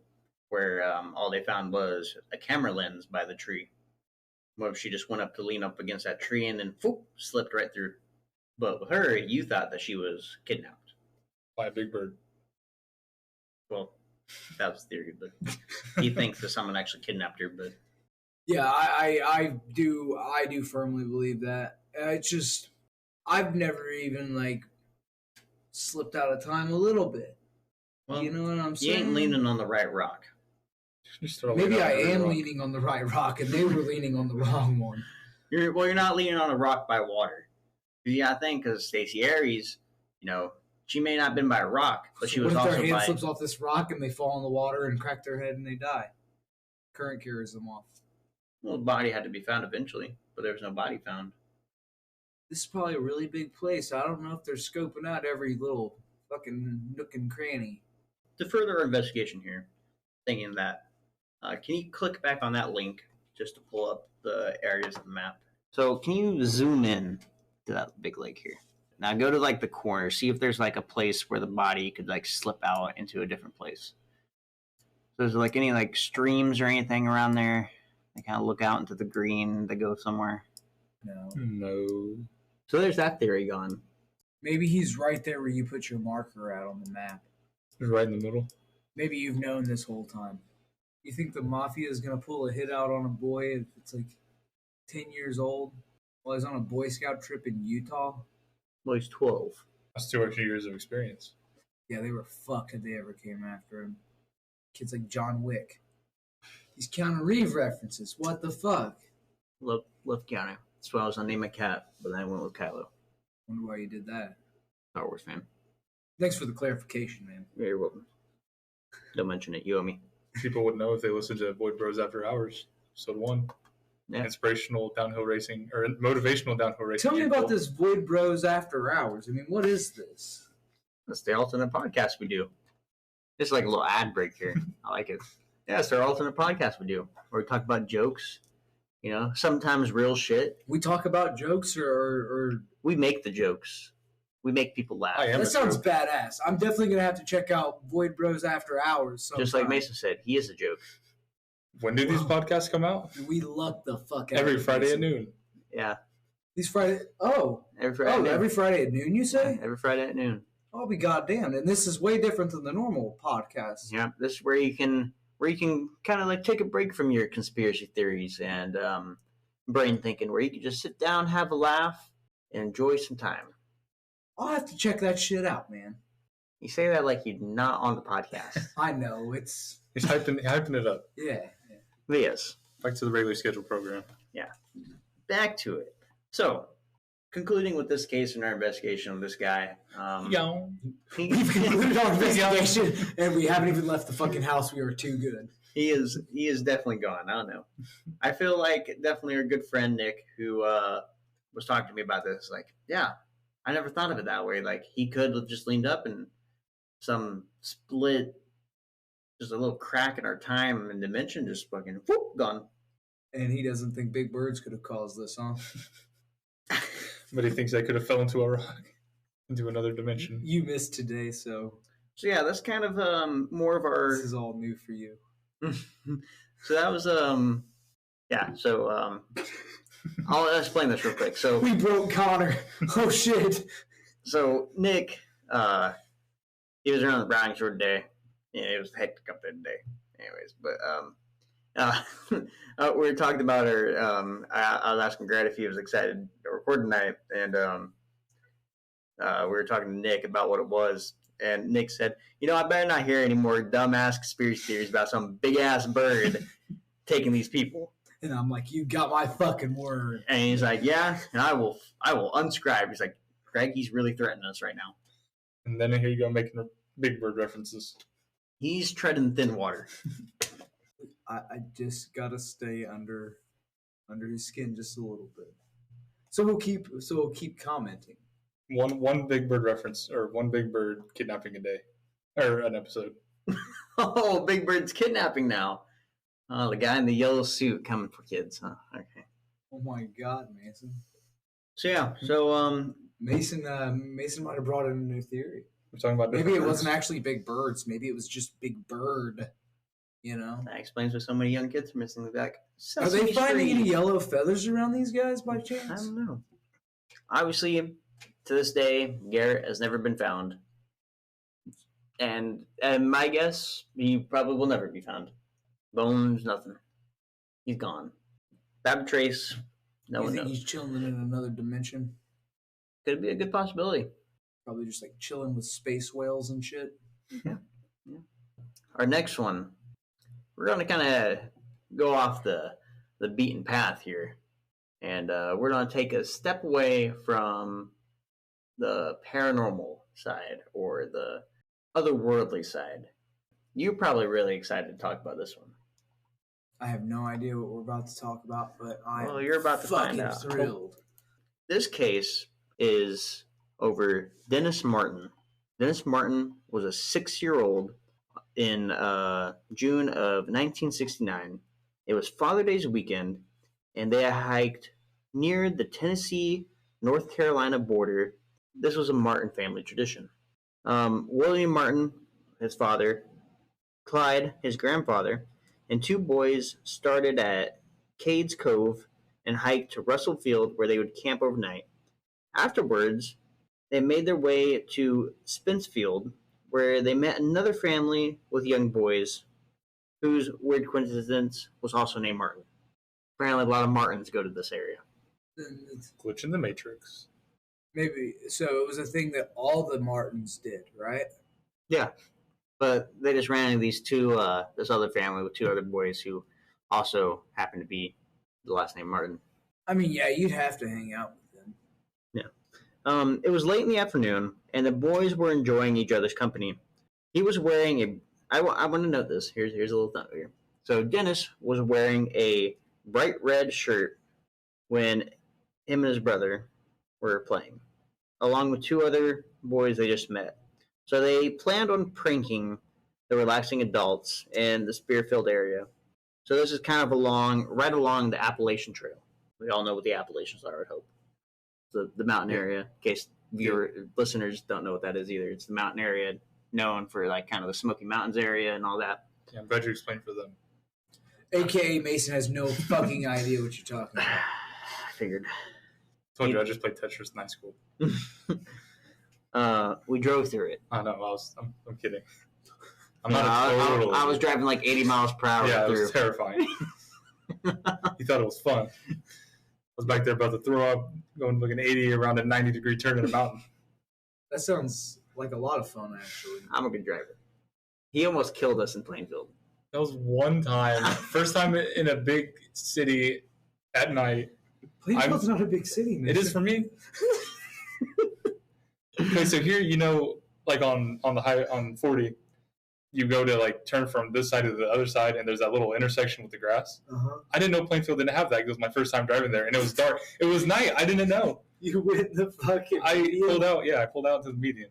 where all they found was a camera lens by the tree. What if she just went up to lean up against that tree and then, whoop, slipped right through? But with her, you thought that she was kidnapped. By a big bird. Well, that was the theory, but he thinks that someone actually kidnapped her, but... Yeah, I do firmly believe that. It's just, I've never even, like, slipped out of time a little bit. Well, you know what I'm saying? You ain't leaning on the right rock. Maybe I am leaning on the right rock, and they were leaning on the wrong one. You're not leaning on a rock by water. Yeah, I think because Stacey Aries, she may not have been by a rock, but she was also by... What if their hand slips off this rock and they fall in the water and crack their head and they die? Current carries them off. Well, the body had to be found eventually, but there was no body found. This is probably a really big place. I don't know if they're scoping out every little fucking nook and cranny. To further our investigation here, thinking that, can you click back on that link just to pull up the areas of the map? So can you zoom in to that big lake here? Now go to, like, the corner. See if there's, like, a place where the body could, like, slip out into a different place. So is there, like, any, like, streams or anything around there? They kind of look out into the green. They go somewhere. No. So there's that theory gone. Maybe he's right there where you put your marker out on the map. He's right in the middle. Maybe you've known this whole time. You think the mafia is going to pull a hit out on a boy if it's like 10 years old while he's on a Boy Scout trip in Utah? Well, he's 12. That's 2 extra years of experience. Yeah, they were fucked if they ever came after him. Kids like John Wick. These Keanu Reeves references. What the fuck? Love Keanu. That's why I was going to name my cat, but then I went with Kylo. Wonder why you did that. Star Wars fan. Thanks for the clarification, man. Yeah, you're welcome. Don't mention it. You owe me. People would know if they listened to Void Bros After Hours, episode 1. Yeah. Inspirational downhill racing, or motivational downhill racing. Tell me about this Void Bros After Hours. I mean, what is this? That's the alternate podcast we do. It's like a little ad break here. I like it. Yeah, it's our alternate podcast we do, where we talk about jokes, sometimes real shit. We talk about jokes or we make the jokes. We make people laugh. That sounds badass. I'm definitely going to have to check out Void Bros After Hours sometime. Just like Mason said, he is a joke. When do these podcasts come out? We luck the fuck out. Every Friday at noon. Yeah. These Friday... Every Friday at noon. Every Friday at noon, you say? Yeah, every Friday at noon. I'll be goddamn. And this is way different than the normal podcast. Yeah, this is where you can kind of like take a break from your conspiracy theories and brain thinking, where you can just sit down, have a laugh, and enjoy some time. I'll have to check that shit out, man. You say that like you're not on the podcast. I know, it's... He's hyping it up. Yeah. But yes. Back to the regularly scheduled program. Yeah. Back to it. So, concluding with this case and our investigation of this guy. We've concluded our investigation, and we haven't even left the fucking house. We are too good. He is definitely gone. I don't know. I feel like definitely our good friend Nick, who was talking to me about this, like, yeah, I never thought of it that way. Like, he could have just leaned up and some split, just a little crack in our time and dimension, just fucking whoop, gone. And he doesn't think big birds could have caused this, huh? But he thinks I could have fell into a rock, into another dimension. You missed today, so yeah, that's kind of more of our... This is all new for you. So that was yeah. So I'll explain this real quick. So we broke Connor. Oh shit. So Nick, he was around the Browning Shore today. Yeah, it was hectic up there today. Anyways, but we were talking about her. I was asking Garrett if he was excited to record tonight, and we were talking to Nick about what it was. And Nick said, I better not hear any more dumbass conspiracy theories about some big-ass bird taking these people. And I'm like, you got my fucking word. And he's like, yeah, and I will unscribe. He's like, Greg, he's really threatening us right now. And then here you go making big bird references. He's treading thin water. I just got to stay under his skin just a little bit. So we'll keep commenting. One Big Bird reference, or one Big Bird kidnapping a day, or an episode. Oh, Big Bird's kidnapping now. Oh, the guy in the yellow suit coming for kids, huh? Okay. Oh my God, Mason. So Mason might have brought in a new theory. We're talking about maybe it wasn't actually Big Birds. Maybe it was just Big Bird. You know, that explains why so many young kids are missing the back. Are they finding any yellow feathers around these guys by chance? I don't know. Obviously, to this day, Garrett has never been found, and my guess, he probably will never be found. Bones, nothing. He's gone. Bad trace. No one knows. He's chilling in another dimension? Could be a good possibility. Probably just like chilling with space whales and shit. Yeah. Our next one, we're going to kind of go off the beaten path here. And we're going to take a step away from the paranormal side or the otherworldly side. You're probably really excited to talk about this one. I have no idea what we're about to talk about, but you're about to find out. Thrilled. This case is over Dennis Martin. Dennis Martin was a 6-year-old in June of 1969. It was Father's Day weekend, and they hiked near the Tennessee-North Carolina border. This was a Martin family tradition. William Martin, his father, Clyde, his grandfather, and 2 boys started at Cades Cove and hiked to Russell Field, where they would camp overnight. Afterwards, they made their way to Spencefield, where they met another family with young boys, whose weird coincidence was also named Martin. Apparently, a lot of Martins go to this area. Glitch in the Matrix. Maybe. So it was a thing that all the Martins did, right? Yeah. But they just ran into this other family with 2 other boys who also happened to be the last name Martin. I mean, yeah, you'd have to hang out with them. Yeah. It was late in the afternoon, and the boys were enjoying each other's company. He was wearing I want to note this. Here's a little thing here. So Dennis was wearing a bright red shirt when him and his brother were playing, along with 2 other boys they just met. So they planned on pranking the relaxing adults in the Spearfield area. So this is kind of right along the Appalachian Trail. We all know what the Appalachians are, I hope. The mountain area, in case listeners don't know what that is either. It's the mountain area known for like kind of the Smoky Mountains area and all that. Yeah, I'm glad you explained for them. AKA Mason has no fucking idea what you're talking about. I figured. Told you I just played Tetris in high school. We drove through it. I know. I'm kidding. I was driving like 80 miles per hour. Yeah, it was terrifying. You thought it was fun. I was back there about to throw up, going like an 80 around a 90-degree turn in a mountain. That sounds like a lot of fun, actually. I'm a good driver. He almost killed us in Plainfield. That was one time. First time in a big city at night. Plainfield's not a big city, man. It is for me. Okay, so here, like on 40, you go to like turn from this side to the other side, and there's that little intersection with the grass. Uh-huh. I didn't know Plainfield didn't have that. It was my first time driving there, and it was dark. It was night. I didn't know. You went the fucking median? I pulled out to the median.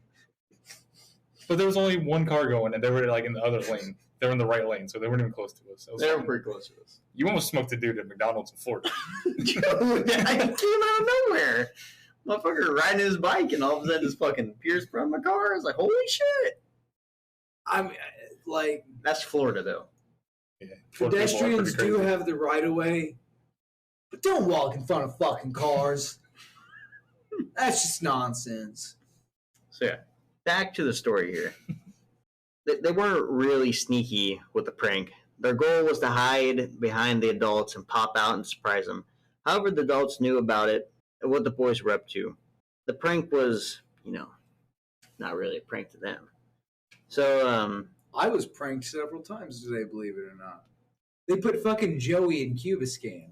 But there was only one car going, and they were like in the other lane. They were in the right lane, so they weren't even close to us. They were pretty close to us. You almost smoked a dude at McDonald's in Florida. I came out of nowhere. Motherfucker riding his bike, and all of a sudden just fucking pierced from my car. I was like, holy shit. I mean, like... That's Florida, though. Yeah, pedestrians do have the right of way, but don't walk in front of fucking cars. That's just nonsense. So, yeah. Back to the story here. They weren't really sneaky with the prank. Their goal was to hide behind the adults and pop out and surprise them. However, the adults knew about it and what the boys were up to. The prank was, not really a prank to them. So, I was pranked several times today, believe it or not. They put fucking Joey in Cubiscan.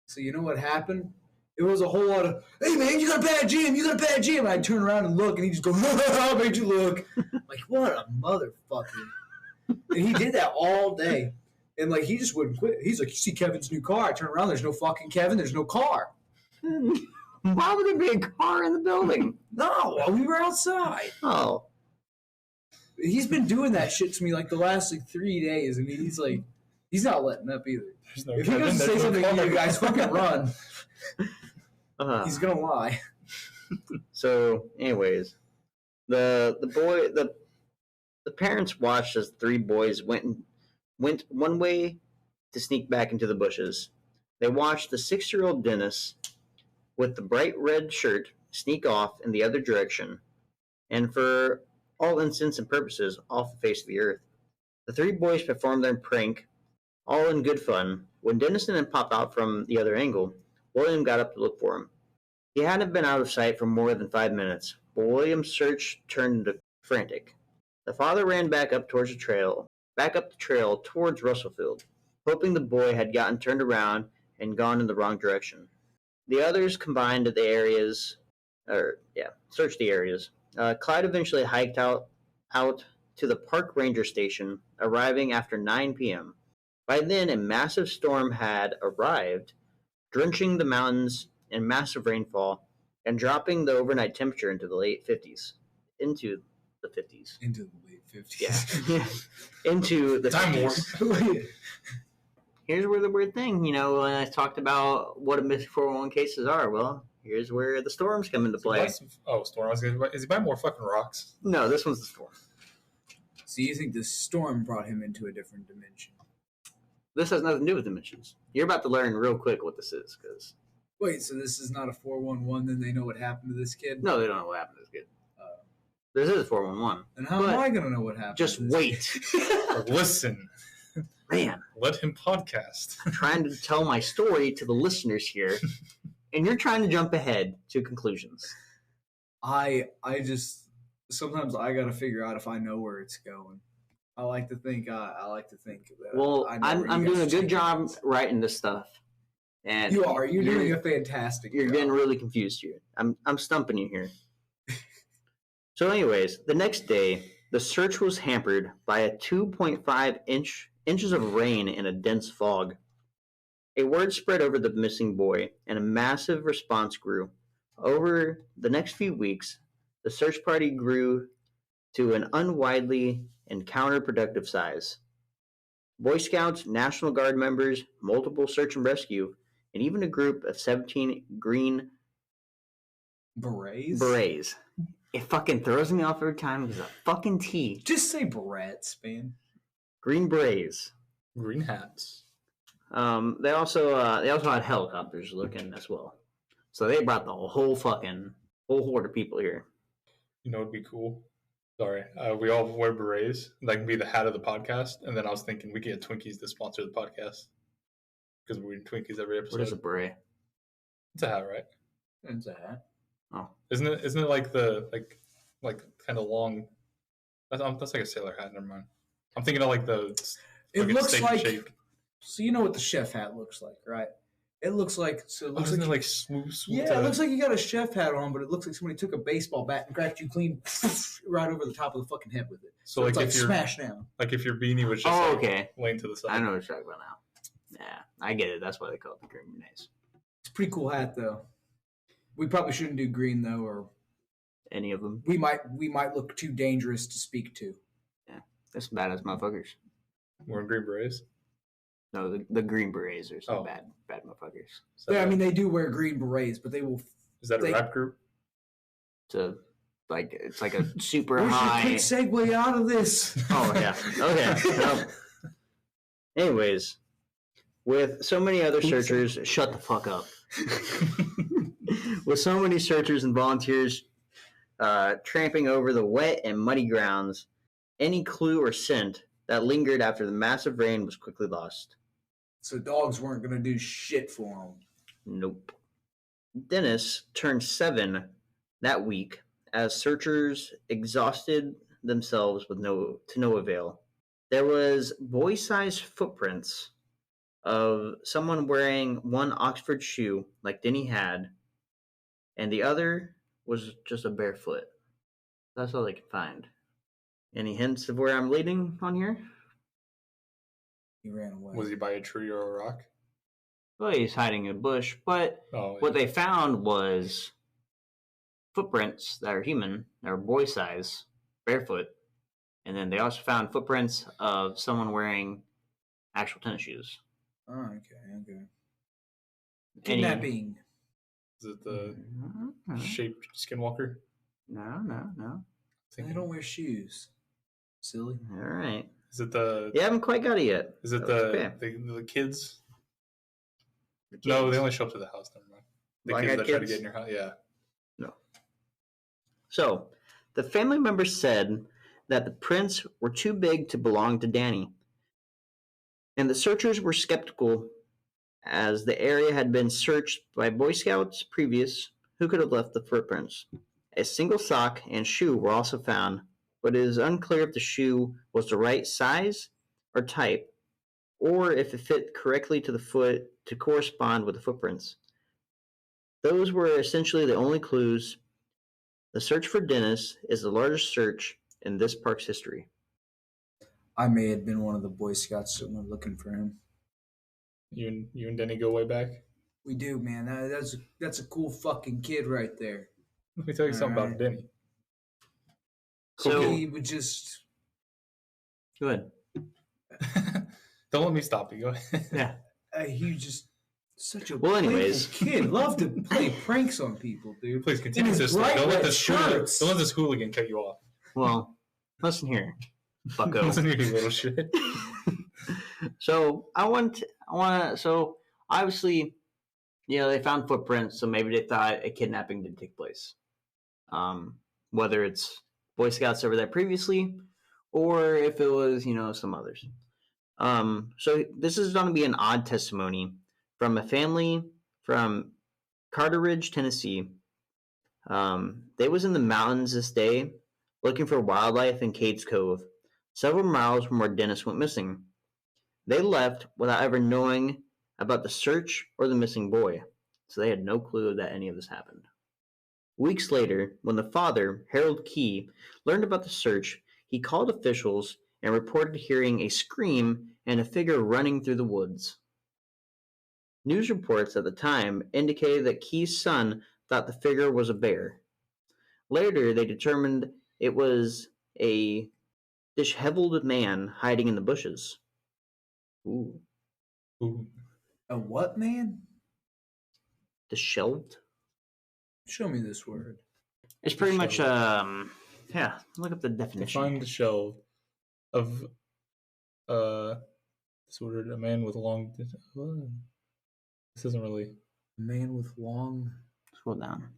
So you know what happened? It was a whole lot of, hey man, you got a bad jam, And I'd turn around and look, and he'd just go, I made you look. Like, what a motherfucker. And he did that all day. And like, he just wouldn't quit. He's like, you see Kevin's new car? I turn around, there's no fucking Kevin, there's no car. Why would there be a car in the building? No, we were outside. Oh. He's been doing that shit to me like the last 3 days, and he's not letting up either. No if he doesn't say something to you guys, fucking run. He's gonna lie. So, anyways, the parents watched as the three boys went one way to sneak back into the bushes. They watched the 6-year-old Dennis with the bright red shirt sneak off in the other direction, and for all intents and purposes, off the face of the earth. The three boys performed their prank, all in good fun. When Dennis didn't pop out from the other angle, William got up to look for him. He hadn't been out of sight for more than 5 minutes, but William's search turned frantic. The father ran back up the trail towards Russellfield, hoping the boy had gotten turned around and gone in the wrong direction. The others combined searched the areas. Clyde eventually hiked out to the park ranger station, arriving after 9 p.m. By then, a massive storm had arrived, drenching the mountains in massive rainfall and dropping the overnight temperature into the late 50s. Into the late 50s. Yeah. Into the time warp. Here's where the weird thing, when I talked about what a missing 411 cases are. Well, here's where the storms come into play. Storm. Is he buying more fucking rocks? No, this one's the storm. So you think the storm brought him into a different dimension? This has nothing to do with dimensions. You're about to learn real quick what this is, because... Wait, so this is not a 411, then they know what happened to this kid? No, they don't know what happened to this kid. This is 411. And how am I going to know what happened? Just wait. Listen. Man. Let him podcast. I'm trying to tell my story to the listeners here, and you're trying to jump ahead to conclusions. I just... Sometimes I got to figure out if I know where it's going. I like to think that. Well, I'm doing a good job writing this stuff. And you're doing a fantastic job. You're getting really confused here. I'm stumping you here. So anyways, the next day, the search was hampered by a 2.5 inches of rain and a dense fog. A word spread over the missing boy, and a massive response grew. Over the next few weeks, the search party grew to an unwieldy and counterproductive size. Boy Scouts, National Guard members, multiple search and rescue, and even a group of 17 green berets. It fucking throws me off every time because of fucking T. Just say berets, man. Green berets. Green hats. They also had helicopters looking as well. So they brought the whole horde of people here. You know, it'd be cool. Sorry, we all wear berets. That can be the hat of the podcast. And then I was thinking we could get Twinkies to sponsor the podcast because we're eating Twinkies every episode. What is a beret? It's a hat, right? It's a hat. Oh, isn't it like the like kind of long? That's like a sailor hat. Never mind. I'm thinking of like the. It looks like. Shape. So you know what the chef hat looks like, right? It looks like isn't it like smooth? Yeah, it looks like you got a chef hat on, but it looks like somebody took a baseball bat and cracked you clean right over the top of the fucking head with it. So it's like smashed down. Like if your beanie was just laying to the side. I know what you're talking about now. Yeah, I get it. That's why they call it the green berets. It's a pretty cool hat, though. We probably shouldn't do green though, or any of them. We might look too dangerous to speak to. Yeah, that's badass motherfuckers. Wearing green berets. No, the green berets are some bad motherfuckers. Yeah, I mean they do wear green berets, but they will. Is that a rap group? It's like a super high. Quick segue out of this. Oh yeah. Okay. Anyways, with so many other searchers, shut the fuck up. With so many searchers and volunteers tramping over the wet and muddy grounds, any clue or scent that lingered after the massive rain was quickly lost. So dogs weren't going to do shit for them. Nope. Dennis turned 7 that week as searchers exhausted themselves to no avail. There was boy-sized footprints of someone wearing one Oxford shoe like Denny had, and the other was just a bare foot. That's all they could find. Any hints of where I'm leading on here? He ran away. Was he by a tree or a rock? well, he's hiding in a bush. But what they found was footprints that are human, that are boy size, barefoot. And then they also found footprints of someone wearing actual tennis shoes. Oh, okay. Kidnapping. Is it the shaped skinwalker? No. They don't wear shoes. Silly. All right. Is it the... You haven't quite got it yet. Is it the kids? No, they only show up to the house. Never mind. The kids that try to get in your house. Yeah. No. So, the family members said that the prints were too big to belong to Danny. And the searchers were skeptical as the area had been searched by Boy Scouts previous who could have left the footprints. A single sock and shoe were also found, but it is unclear if the shoe was the right size or type, or if it fit correctly to the foot to correspond with the footprints. Those were essentially the only clues. The search for Dennis is the largest search in this park's history. I may have been one of the Boy Scouts that went looking for him. You and Denny go way back? We do, man. That's a cool fucking kid right there. Let me tell you something about Denny. So he would just... Go ahead. Don't let me stop you. Go ahead. Yeah. He just... Such a anyways, kid. Loved to play pranks on people, dude. Please continue, sister. Don't let this hooligan cut you off. Well, listen here, bucko. Listen here, you little shit. So so obviously, they found footprints, so maybe they thought a kidnapping did take place. Whether it's Boy Scouts over there previously, or if it was, some others. So this is going to be an odd testimony from a family from Carteridge, Tennessee. They was in the mountains this day looking for wildlife in Cades Cove, several miles from where Dennis went missing. They left without ever knowing about the search or the missing boy, so they had no clue that any of this happened. Weeks later, when the father, Harold Key, learned about the search, he called officials and reported hearing a scream and a figure running through the woods. News reports at the time indicated that Key's son thought the figure was a bear. Later, they determined it was a disheveled man hiding in the bushes. Ooh. A what man? Disheveled? Show me this word. It's pretty much, look up the definition. Define disheveled of, disordered, a man with long... This isn't really... A man with long... Scroll down.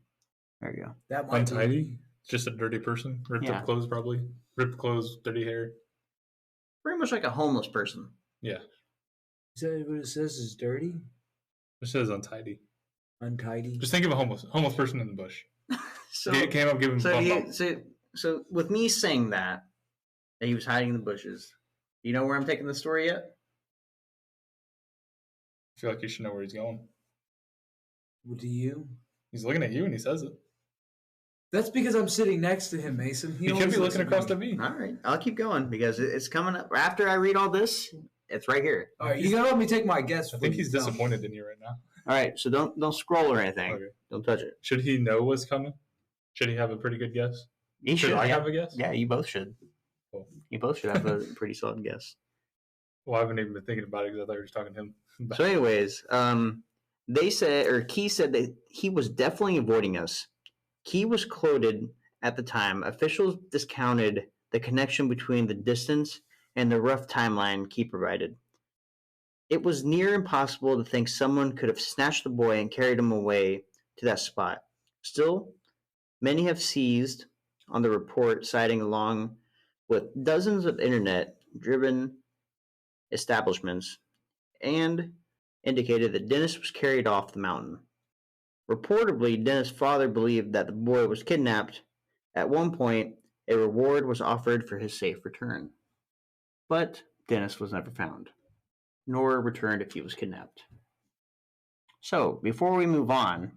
There you go. That might untidy? Just a dirty person? Ripped up clothes, probably? Ripped clothes, dirty hair? Pretty much like a homeless person. Yeah. Is that what it says is dirty? It says untidy. Untidy? Just think of a homeless person in the bush. So he came up, give him so with me saying that he was hiding in the bushes, you know where I'm taking the story yet? I feel like you should know where he's going. What do you? He's looking at you and he says it. That's because I'm sitting next to him, Mason. He could be looking across to me. All right, I'll keep going because it's coming up. After I read all this, it's right here. All right, you gotta let me take my guess. I think he's disappointed in you right now. All right, so don't scroll or anything. Okay. Don't touch it. Should he know what's coming? Should he have a pretty good guess? Should I have a guess? Yeah, you both should. Cool. You both should have a pretty solid guess. Well, I haven't even been thinking about it because I thought you were just talking to him. So anyways, Key said that he was definitely avoiding us. Key was quoted at the time. Officials discounted the connection between the distance and the rough timeline Key provided. It was near impossible to think someone could have snatched the boy and carried him away to that spot. Still, many have seized on the report, citing along with dozens of internet-driven establishments, and indicated that Dennis was carried off the mountain. Reportedly, Dennis' father believed that the boy was kidnapped. At one point, a reward was offered for his safe return. But Dennis was never found, nor returned if he was kidnapped. So, before we move on...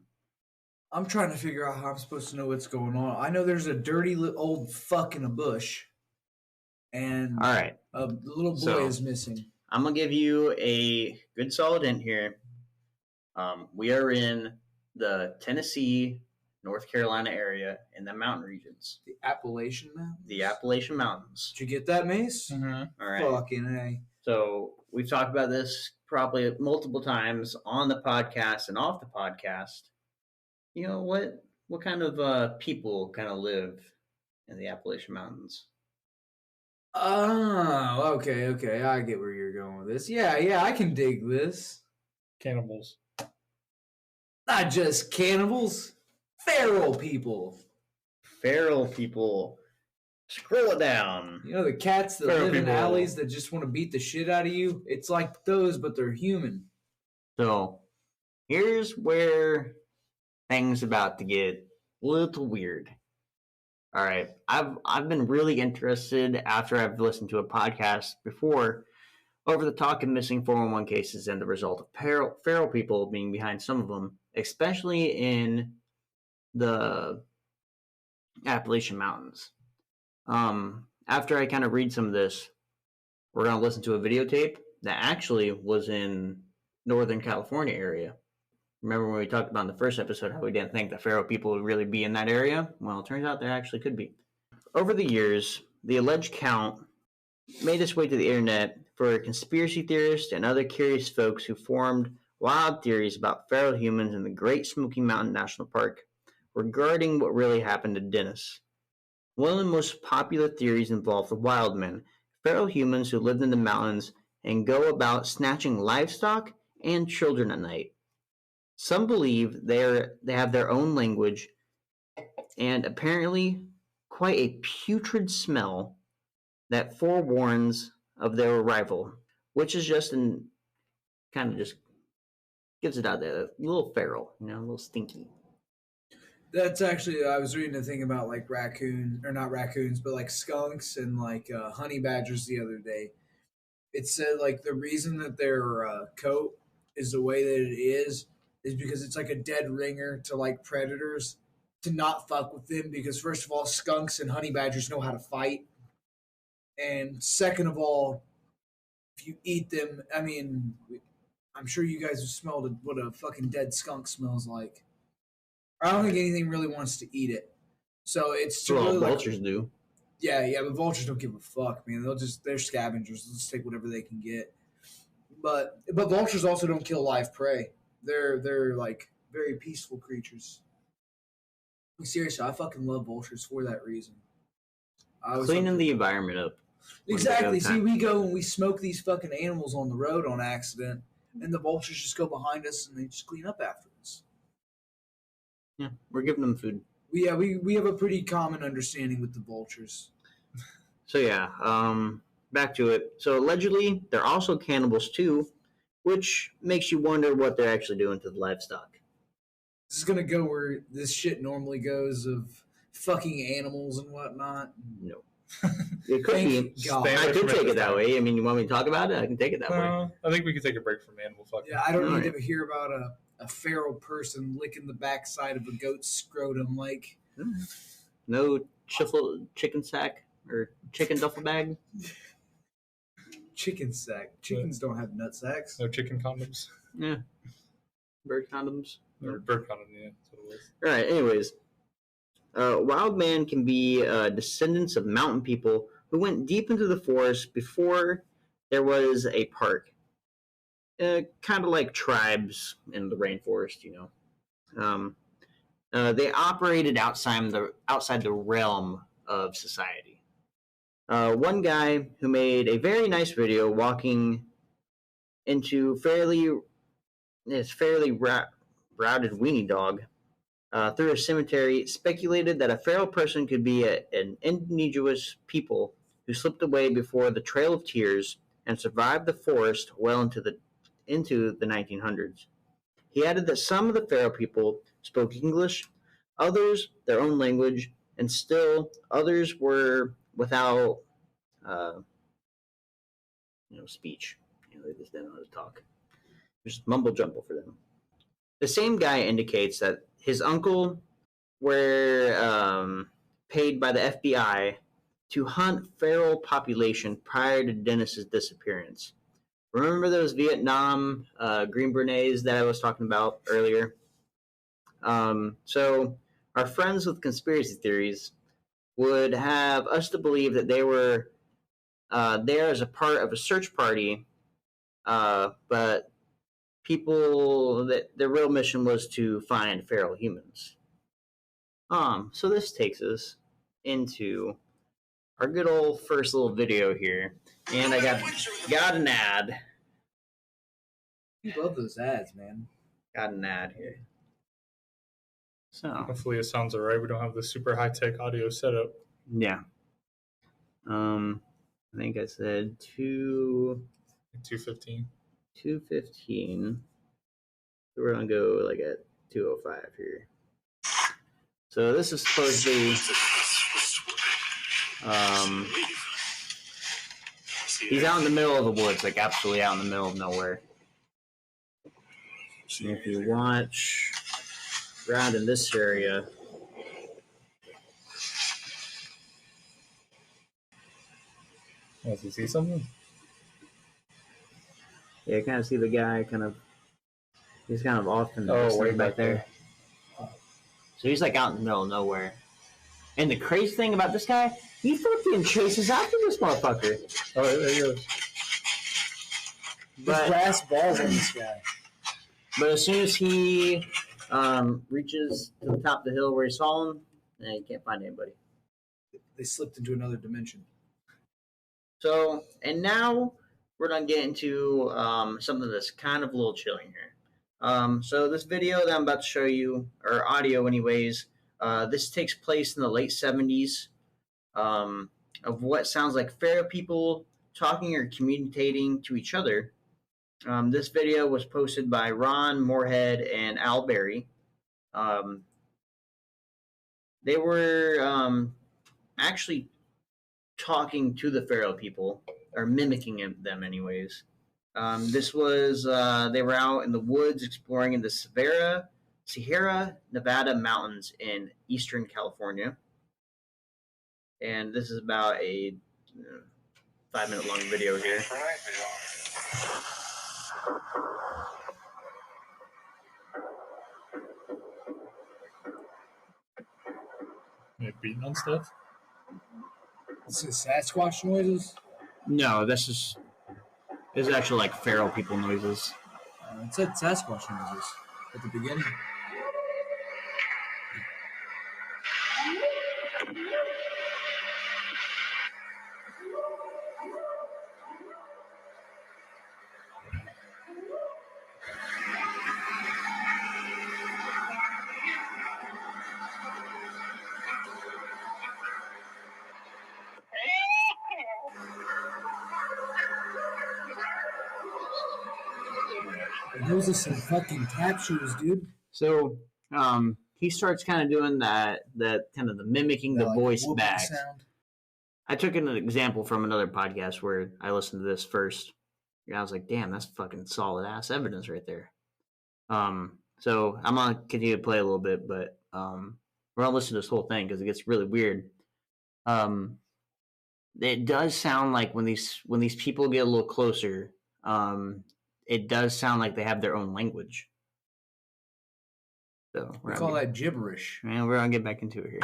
I'm trying to figure out how I'm supposed to know what's going on. I know there's a dirty old fuck in a bush, and all right, a little boy is missing. I'm going to give you a good solid hint here. We are in the Tennessee, North Carolina area in the mountain regions. The Appalachian Mountains? The Appalachian Mountains. Did you get that, Mace? Mm-hmm. All right. Fucking A. So we've talked about this probably multiple times on the podcast and off the podcast. You know, what kind of people kind of live in the Appalachian Mountains? Oh, okay. I get where you're going with this. Yeah, I can dig this. Cannibals. Not just cannibals. Feral people. Feral people. Scroll it down. You know the cats that live in alleys that just want to beat the shit out of you? It's like those, but they're human. So, here's where things about to get a little weird. All right, I've been really interested after I've listened to a podcast before over the talk of missing 411 cases and the result of feral people being behind some of them, especially in the Appalachian Mountains. After I kind of read some of this, we're going to listen to a videotape that actually was in Northern California area. Remember when we talked about in the first episode how we didn't think that feral people would really be in that area? Well, it turns out there actually could be. Over the years, the alleged count made its way to the internet for conspiracy theorists and other curious folks who formed wild theories about feral humans in the Great Smoky Mountain National Park regarding what really happened to Dennis. One of the most popular theories involved the wild men, feral humans who lived in the mountains and go about snatching livestock and children at night. Some believe they have their own language and apparently quite a putrid smell that forewarns of their arrival, which is just kind of just gives it out there, a little feral, a little stinky. That's actually, I was reading a thing about like not raccoons, but like skunks and like honey badgers the other day. It said like the reason that their coat is the way that it is because it's like a dead ringer to like predators to not fuck with them, because first of all, skunks and honey badgers know how to fight. And second of all, if you eat them, I mean, I'm sure you guys have smelled what a fucking dead skunk smells like. I don't think anything really wants to eat it. So it's Well, really vultures do. Yeah, but vultures don't give a fuck, man. They're scavengers. They'll just take whatever they can get. But vultures also don't kill live prey. They're like very peaceful creatures. Seriously, I fucking love vultures for that reason. Cleaning the environment up. Exactly. See, we go and we smoke these fucking animals on the road on accident, and the vultures just go behind us and they just clean up after us. Yeah, we're giving them food. We have a pretty common understanding with the vultures. So yeah, back to it. So allegedly, they're also cannibals too, which makes you wonder what they're actually doing to the livestock. This is gonna go where this shit normally goes of fucking animals and whatnot. No. It could be. I could take it that way. I mean, you want me to talk about it? I can take it that way. I think we could take a break from animal fucking. Yeah, I don't need to hear about a feral person licking the backside of a goat's scrotum like. No chicken sack or chicken duffel bag. Chicken sack. Chickens don't have nut sacks. No chicken condoms. Yeah. Bird condoms. Or bird condom, yeah, that's what it was. All right, anyways. Wild man can be descendants of mountain people who went deep into the forest before there was a park. Kind of like tribes in the rainforest, They operated outside the realm of society. One guy who made a very nice video walking into fairly routed weenie dog through a cemetery speculated that a feral person could be an indigenous people who slipped away before the Trail of Tears and survived the forest well into the 1900s. He added that some of the feral people spoke English, others their own language, and still others were without speech. They just didn't know how to talk. Just mumble jumble for them. The same guy indicates that his uncle were paid by the FBI to hunt feral population prior to Dennis's disappearance. Remember those Vietnam green berets that I was talking about earlier? So our friends with conspiracy theories would have us to believe that they were there as a part of a search party, but people that their real mission was to find feral humans. So this takes us into our good old first little video here, and I got an ad. You love those ads, man. Got an ad here. So hopefully it sounds alright. We don't have the super high tech audio setup. Yeah. I think I said 2:15. 2:15. So we're gonna go like at 2:05 here. So this is supposed to be he's out in the middle of the woods, like absolutely out in the middle of nowhere. And if you watch around in this area, does he see something? yeah, kind of see the guy he's kind of off in the way back there. So he's like out in the middle of nowhere. And the crazy thing about this guy, he fucking chases after this motherfucker. Oh, there he goes. There's brass balls on this guy. But as soon as he reaches to the top of the hill where he saw him, he can't find anybody. They slipped into another dimension. So, and now we're going to get into something that's kind of a little chilling here. So this video that I'm about to show you, or audio anyways, this takes place in the late 70s of what sounds like feral people talking or communicating to each other. This video was posted by Ron Moorhead and Al Berry. They were actually talking to the feral people, or mimicking them anyways. This was, they were out in the woods exploring in the Sierra Nevada mountains in eastern California. And this is about a 5-minute long video here. They're beating on stuff? This is Sasquatch noises? No, this is actually like feral people noises. It said Sasquatch noises at the beginning. Those are some fucking tap shoes, dude. So, he starts kind of doing that kind of the mimicking the voice back. Sound. I took an example from another podcast where I listened to this first. And I was like, damn, that's fucking solid ass evidence right there. So I'm gonna continue to play a little bit, but we're gonna listen to this whole thing because it gets really weird. It does sound like when these people get a little closer, it does sound like they have their own language. So we call that gibberish. And we're gonna get back into it here.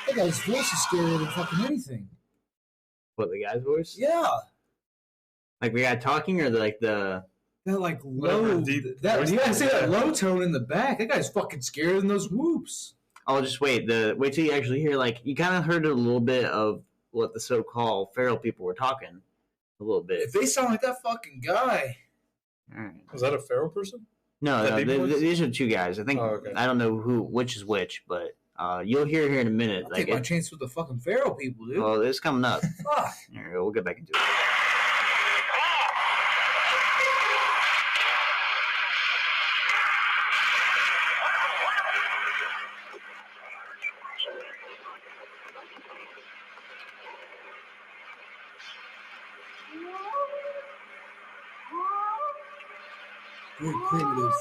That guy's voice is scarier than fucking anything. What, the guy's voice? Yeah. Like the guy talking, or that like low. You gotta say that low tone in the back. That guy's fucking scarier than those whoops. Oh, just wait. Wait till you actually hear. Like, you kind of heard a little bit of what the so-called feral people were talking a little bit. If they sound like that fucking guy. All right. Was that a feral person? No, these are two guys. I think I don't know which is which, but you'll hear here in a minute. I'll take my chance with the fucking feral people, dude. Well, it's coming up. Fuck. All right, we'll get back into it. Very primitive.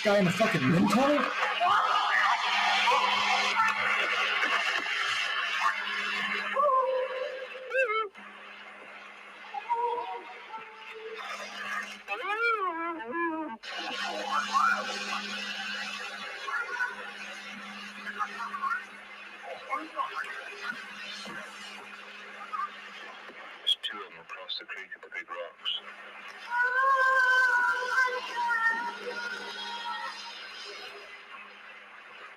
Guy in a fucking wind tunnel? There's two of them across the creek at the big rocks.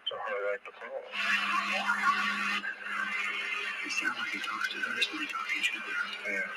So how do I like the call? It sounds like he talks to others when they talk to each other. Yeah.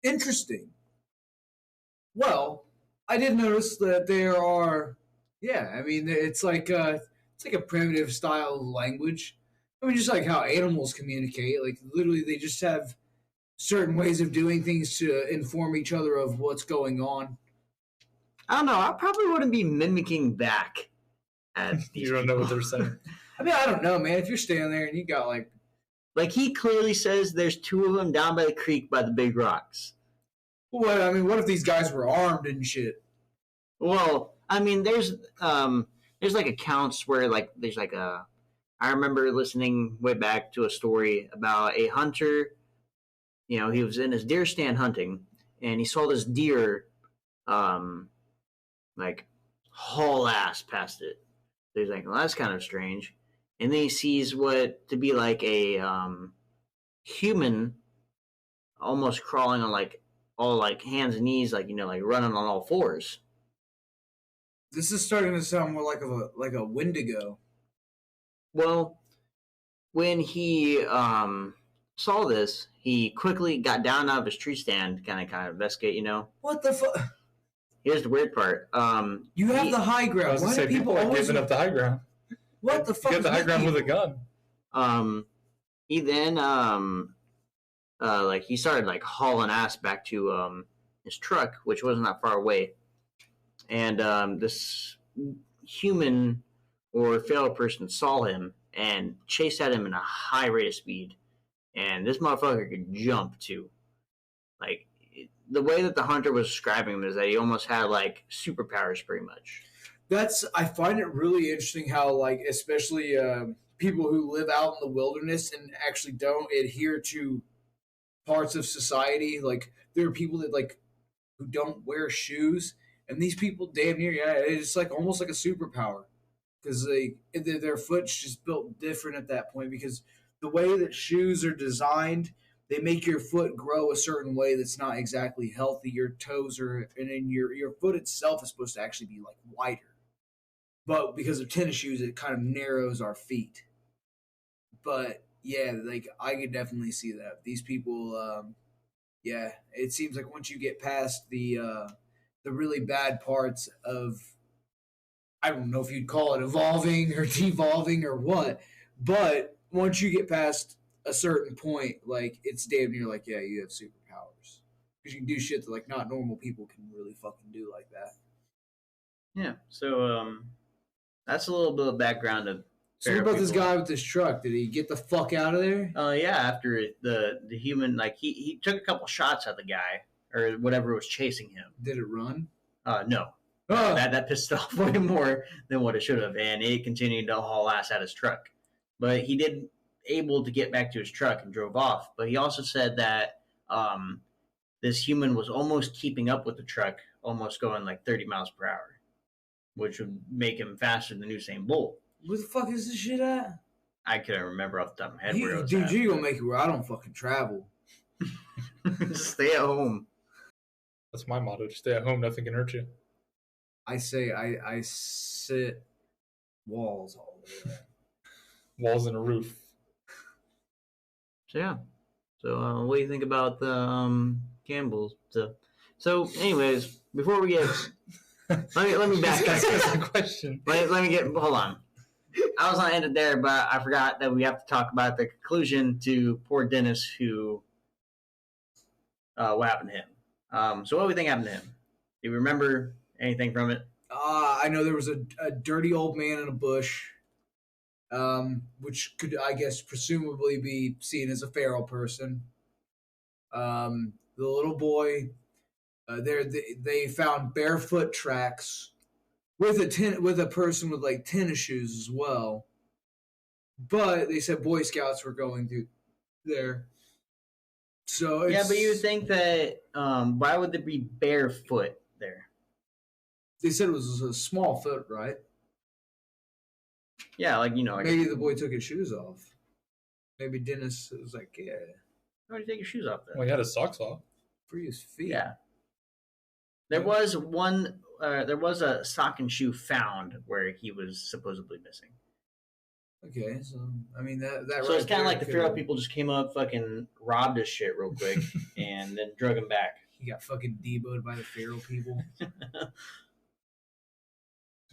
Interesting. Well, I did notice that there are, I mean, it's like a primitive style of language. I mean, just like how animals communicate. Like, literally, they just have certain ways of doing things to inform each other of what's going on. I don't know. I probably wouldn't be mimicking back at these You don't know what they're saying. I mean, I don't know, man. If you're standing there and you got like he clearly says there's two of them down by the creek by the big rocks. Well, I mean, what if these guys were armed and shit? Well, I mean, there's like accounts where like there's like I remember listening way back to a story about a hunter. You know, he was in his deer stand hunting, and he saw this deer, like haul ass past it. So he's like, well, that's kind of strange. And then he sees what to be like a human, almost crawling on like all like hands and knees, like like running on all fours. This is starting to sound more like a Wendigo. Well, when he saw this, he quickly got down out of his tree stand, kind of investigate. What the fuck? Here's the weird part. You have the high ground. Why do people always giving up the high ground? What the fuck? You got the high ground with a gun. He then like he started like hauling ass back to his truck, which wasn't that far away, and this human or feral person saw him and chased at him in a high rate of speed, and this motherfucker could jump too. Like the way that the hunter was describing him is that he almost had like superpowers, pretty much. I find it really interesting how, like, especially people who live out in the wilderness and actually don't adhere to parts of society. Like, there are people that who don't wear shoes, and these people damn near, it's like almost like a superpower because their foot's just built different at that point because the way that shoes are designed, they make your foot grow a certain way that's not exactly healthy. Your toes and then your foot itself is supposed to actually be like wider. But because of tennis shoes, it kind of narrows our feet. But Yeah, like I could definitely see that. These people, yeah, it seems like once you get past the really bad parts of, I don't know if you'd call it evolving or devolving or what, but once you get past a certain point, like it's damn near like, yeah, you have superpowers because you can do shit that like not normal people can really fucking do like that. Yeah. So that's a little bit of background of. So what about this guy with this truck? Did he get the fuck out of there? Yeah. After the human, like he took a couple shots at the guy or whatever was chasing him. Did it run? No. That pissed off way more than what it should have, and it continued to haul ass at his truck. But he did able to get back to his truck and drove off. But he also said that this human was almost keeping up with the truck, almost going like 30 miles per hour, which would make him faster than Usain Bolt. Where the fuck is this shit at? I couldn't remember off the top of my head where it was dude, at. you gonna make it where I don't fucking travel. Stay at home. That's my motto. Just stay at home. Nothing can hurt you. I say I sit walls all the way around. Walls and a roof. So yeah. So what do you think about the Campbells? So anyways, before we get let me back up. That's the question. Let me get hold on. I was gonna end it there, but I forgot that we have to talk about the conclusion to poor Dennis who what happened to him. So what do we think happened to him? Do you remember anything from it? I know there was a dirty old man in a bush, which could, I guess, presumably be seen as a feral person. The little boy, they found barefoot tracks with a person with like tennis shoes as well. But they said Boy Scouts were going through there. So yeah, but you would think that why would there be barefoot there? They said it was a small foot, right? Yeah, like maybe the boy took his shoes off. Maybe Dennis was like, "Yeah, why did you take your shoes off then?" Well, he had his socks off. Free his feet. Yeah. There was one. There was a sock and shoe found where he was supposedly missing. Okay, so I mean that. So it's kind of like the feral people just came up, fucking robbed his shit real quick, and then drug him back. He got fucking deboed by the feral people.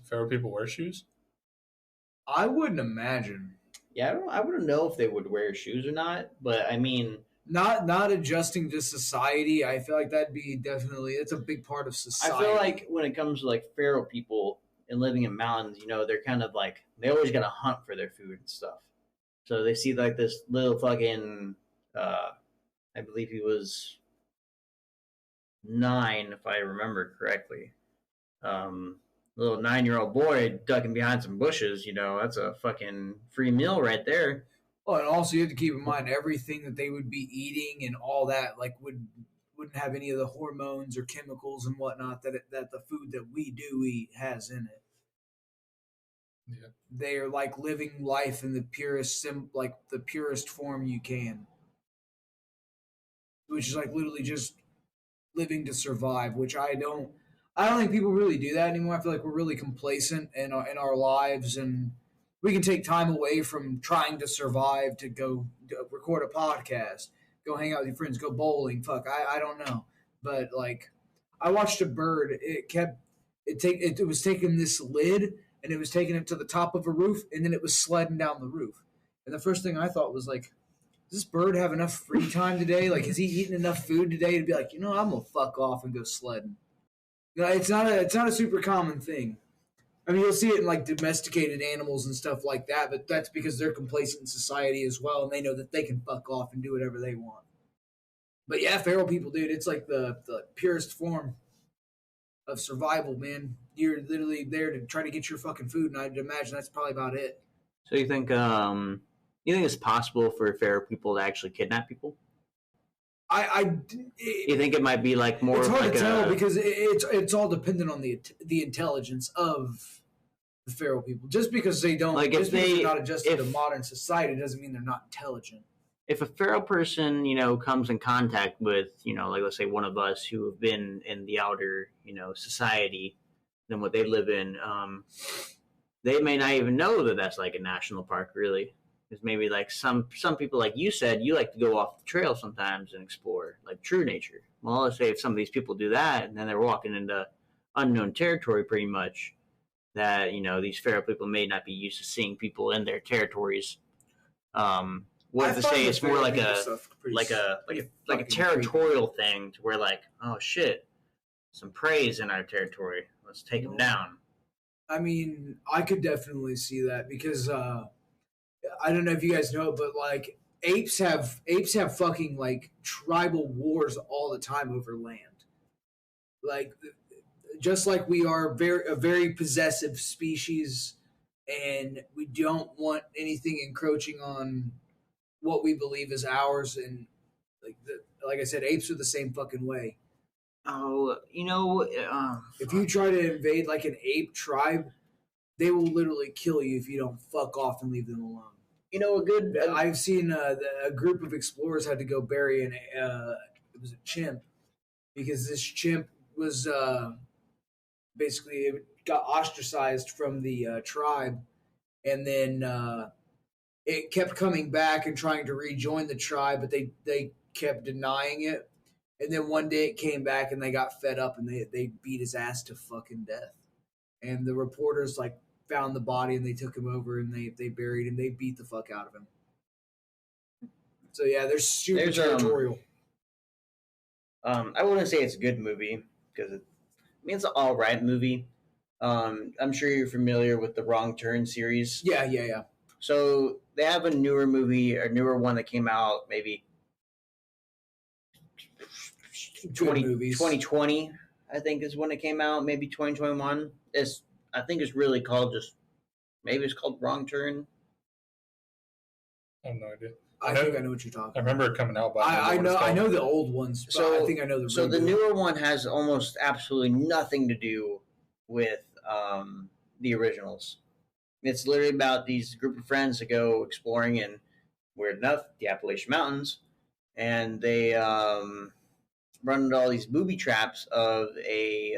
Feral people wear shoes? I wouldn't imagine. Yeah, I wouldn't know if they would wear shoes or not, but I mean, not adjusting to society. I feel like that'd be definitely. It's a big part of society. I feel like when it comes to like feral people and living in mountains, they're kind of like they always got to hunt for their food and stuff. So they see like this little fucking, I believe he was 9, if I remember correctly. Little 9-year-old boy ducking behind some bushes, that's a fucking free meal right there. Well, and also you have to keep in mind everything that they would be eating and all that, like wouldn't have any of the hormones or chemicals and whatnot that the food that we do eat has in it. Yeah. They are like living life in the purest form you can, which is like literally just living to survive. Which I don't think people really do that anymore. I feel like we're really complacent in our lives, and we can take time away from trying to survive to go record a podcast, go hang out with your friends, go bowling. Fuck, I don't know, but like I watched a bird. It was taking this lid and it was taking it to the top of a roof, and then it was sledding down the roof. And the first thing I thought was like, does this bird have enough free time today? Like, is he eating enough food today to be like, I'm gonna fuck off and go sledding? It's not a super common thing. I mean, you'll see it in like domesticated animals and stuff like that, but that's because they're complacent in society as well, and they know that they can fuck off and do whatever they want. But yeah, feral people, dude, it's like the purest form of survival, man. You're literally there to try to get your fucking food, and I'd imagine that's probably about it. So you think it's possible for feral people to actually kidnap people? You think it might be like more? It's hard like to tell because it's all dependent on the intelligence of the feral people. Just because they don't, like, just because they're not adjusted to modern society, doesn't mean they're not intelligent. If a feral person, comes in contact with, like let's say one of us who have been in the outer, society than what they live in, they may not even know that that's like a national park, really. Because maybe like some people, like you said, you like to go off the trail sometimes and explore like true nature. Well, let's say if some of these people do that, and then they're walking into unknown territory, pretty much, that these feral people may not be used to seeing people in their territories. What to say it's more like a territorial thing, to where like, oh shit, some prey is in our territory. Let's take them down. I mean, I could definitely see that because I don't know if you guys know, but like apes have fucking like tribal wars all the time over land. Like, just like we are a very possessive species, and we don't want anything encroaching on what we believe is ours. And like I said, apes are the same fucking way. Oh, if you try to invade like an ape tribe, they will literally kill you if you don't fuck off and leave them alone. I've seen a group of explorers had to go bury it was a chimp, because this chimp was basically got ostracized from the tribe, and then it kept coming back and trying to rejoin the tribe, but they kept denying it. And then one day it came back and they got fed up and they beat his ass to fucking death. And the reporters like found the body and they took him over and they buried him. They beat the fuck out of him. So yeah, they're super territorial. I wouldn't say it's a good movie because it's an all right movie. I'm sure you're familiar with the Wrong Turn series. Yeah. So they have a newer one that came out maybe 2020, I think is when it came out. Maybe 2021. I think it's really called it's called Wrong Turn. I have no idea. I think I know what you're talking about. I remember it coming out. But I know the old ones. So I think I know the. So the newer one has almost absolutely nothing to do with the originals. It's literally about these group of friends that go exploring in, weird enough, the Appalachian Mountains, and they run into all these booby traps of a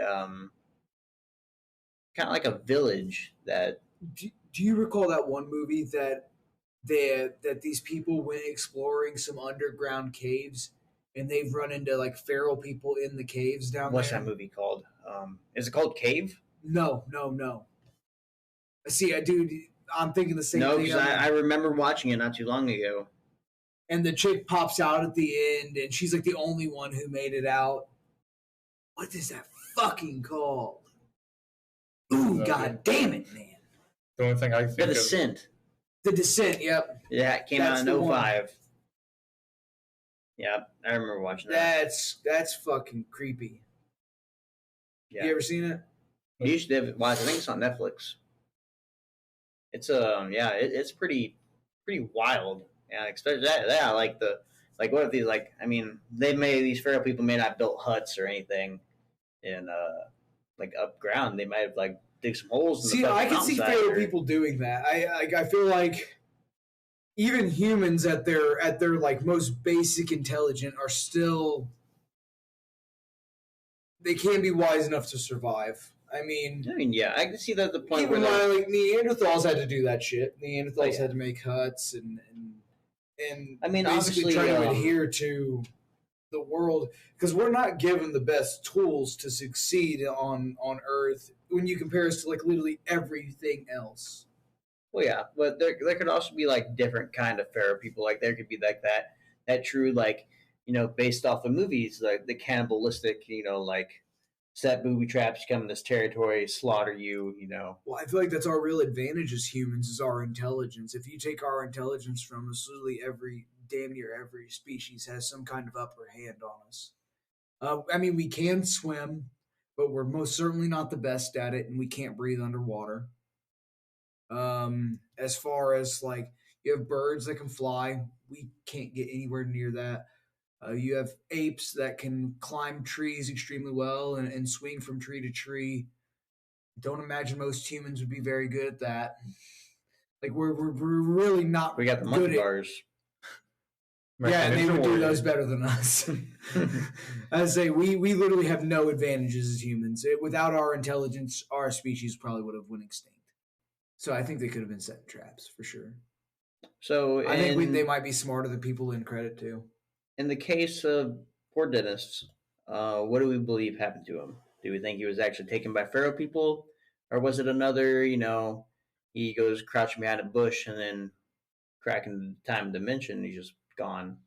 kind of like a village that. Do you recall that one movie that these people went exploring some underground caves and they've run into like feral people in the caves down What's there? What's that movie called? Is it called Cave? No. See, dude, I'm thinking the same thing. No, because I remember watching it not too long ago. And the chick pops out at the end, and she's like the only one who made it out. What is that fucking called? Ooh, god damn it, man. The only thing I think The Descent. The Descent, yep. Yeah, it came out in 2005. Yeah, I remember watching that. That's fucking creepy. Yeah. You ever seen it? You should have watched. I think it's on Netflix. It's it's pretty wild. Yeah, especially that what if these these feral people may not have built huts or anything in up ground. They might have like dig some holes. See, I can see feral people doing that. I feel like even humans at their like most basic intelligent are still, they can't be wise enough to survive. I mean, yeah, I can see that the point where like Neanderthals had to do that shit. Neanderthals had to make huts and obviously trying to adhere to the world, because we're not given the best tools to succeed on Earth when you compare us to like literally everything else. Well, yeah, but there could also be like different kind of feral people. Like there could be like that true based off of movies, like the cannibalistic, like set booby traps, come in this territory, slaughter you, Well, I feel like that's our real advantage as humans, is our intelligence. If you take our intelligence from us, literally damn near every species has some kind of upper hand on us. We can swim, but we're most certainly not the best at it, and we can't breathe underwater. As far as like, you have birds that can fly, we can't get anywhere near that. You have apes that can climb trees extremely well and swing from tree to tree. Don't imagine most humans would be very good at that. Like we're really not. We got the monkey bars. Yeah, and they would do those better than us. I say we literally have no advantages as humans. Without our intelligence, our species probably would have went extinct. So I think they could have been setting traps for sure. So I think they might be smarter than people in credit to. In the case of poor Dennis, what do we believe happened to him? Do we think he was actually taken by feral people, or was it another? He goes crouching behind a bush and then cracking the time dimension, he's just gone.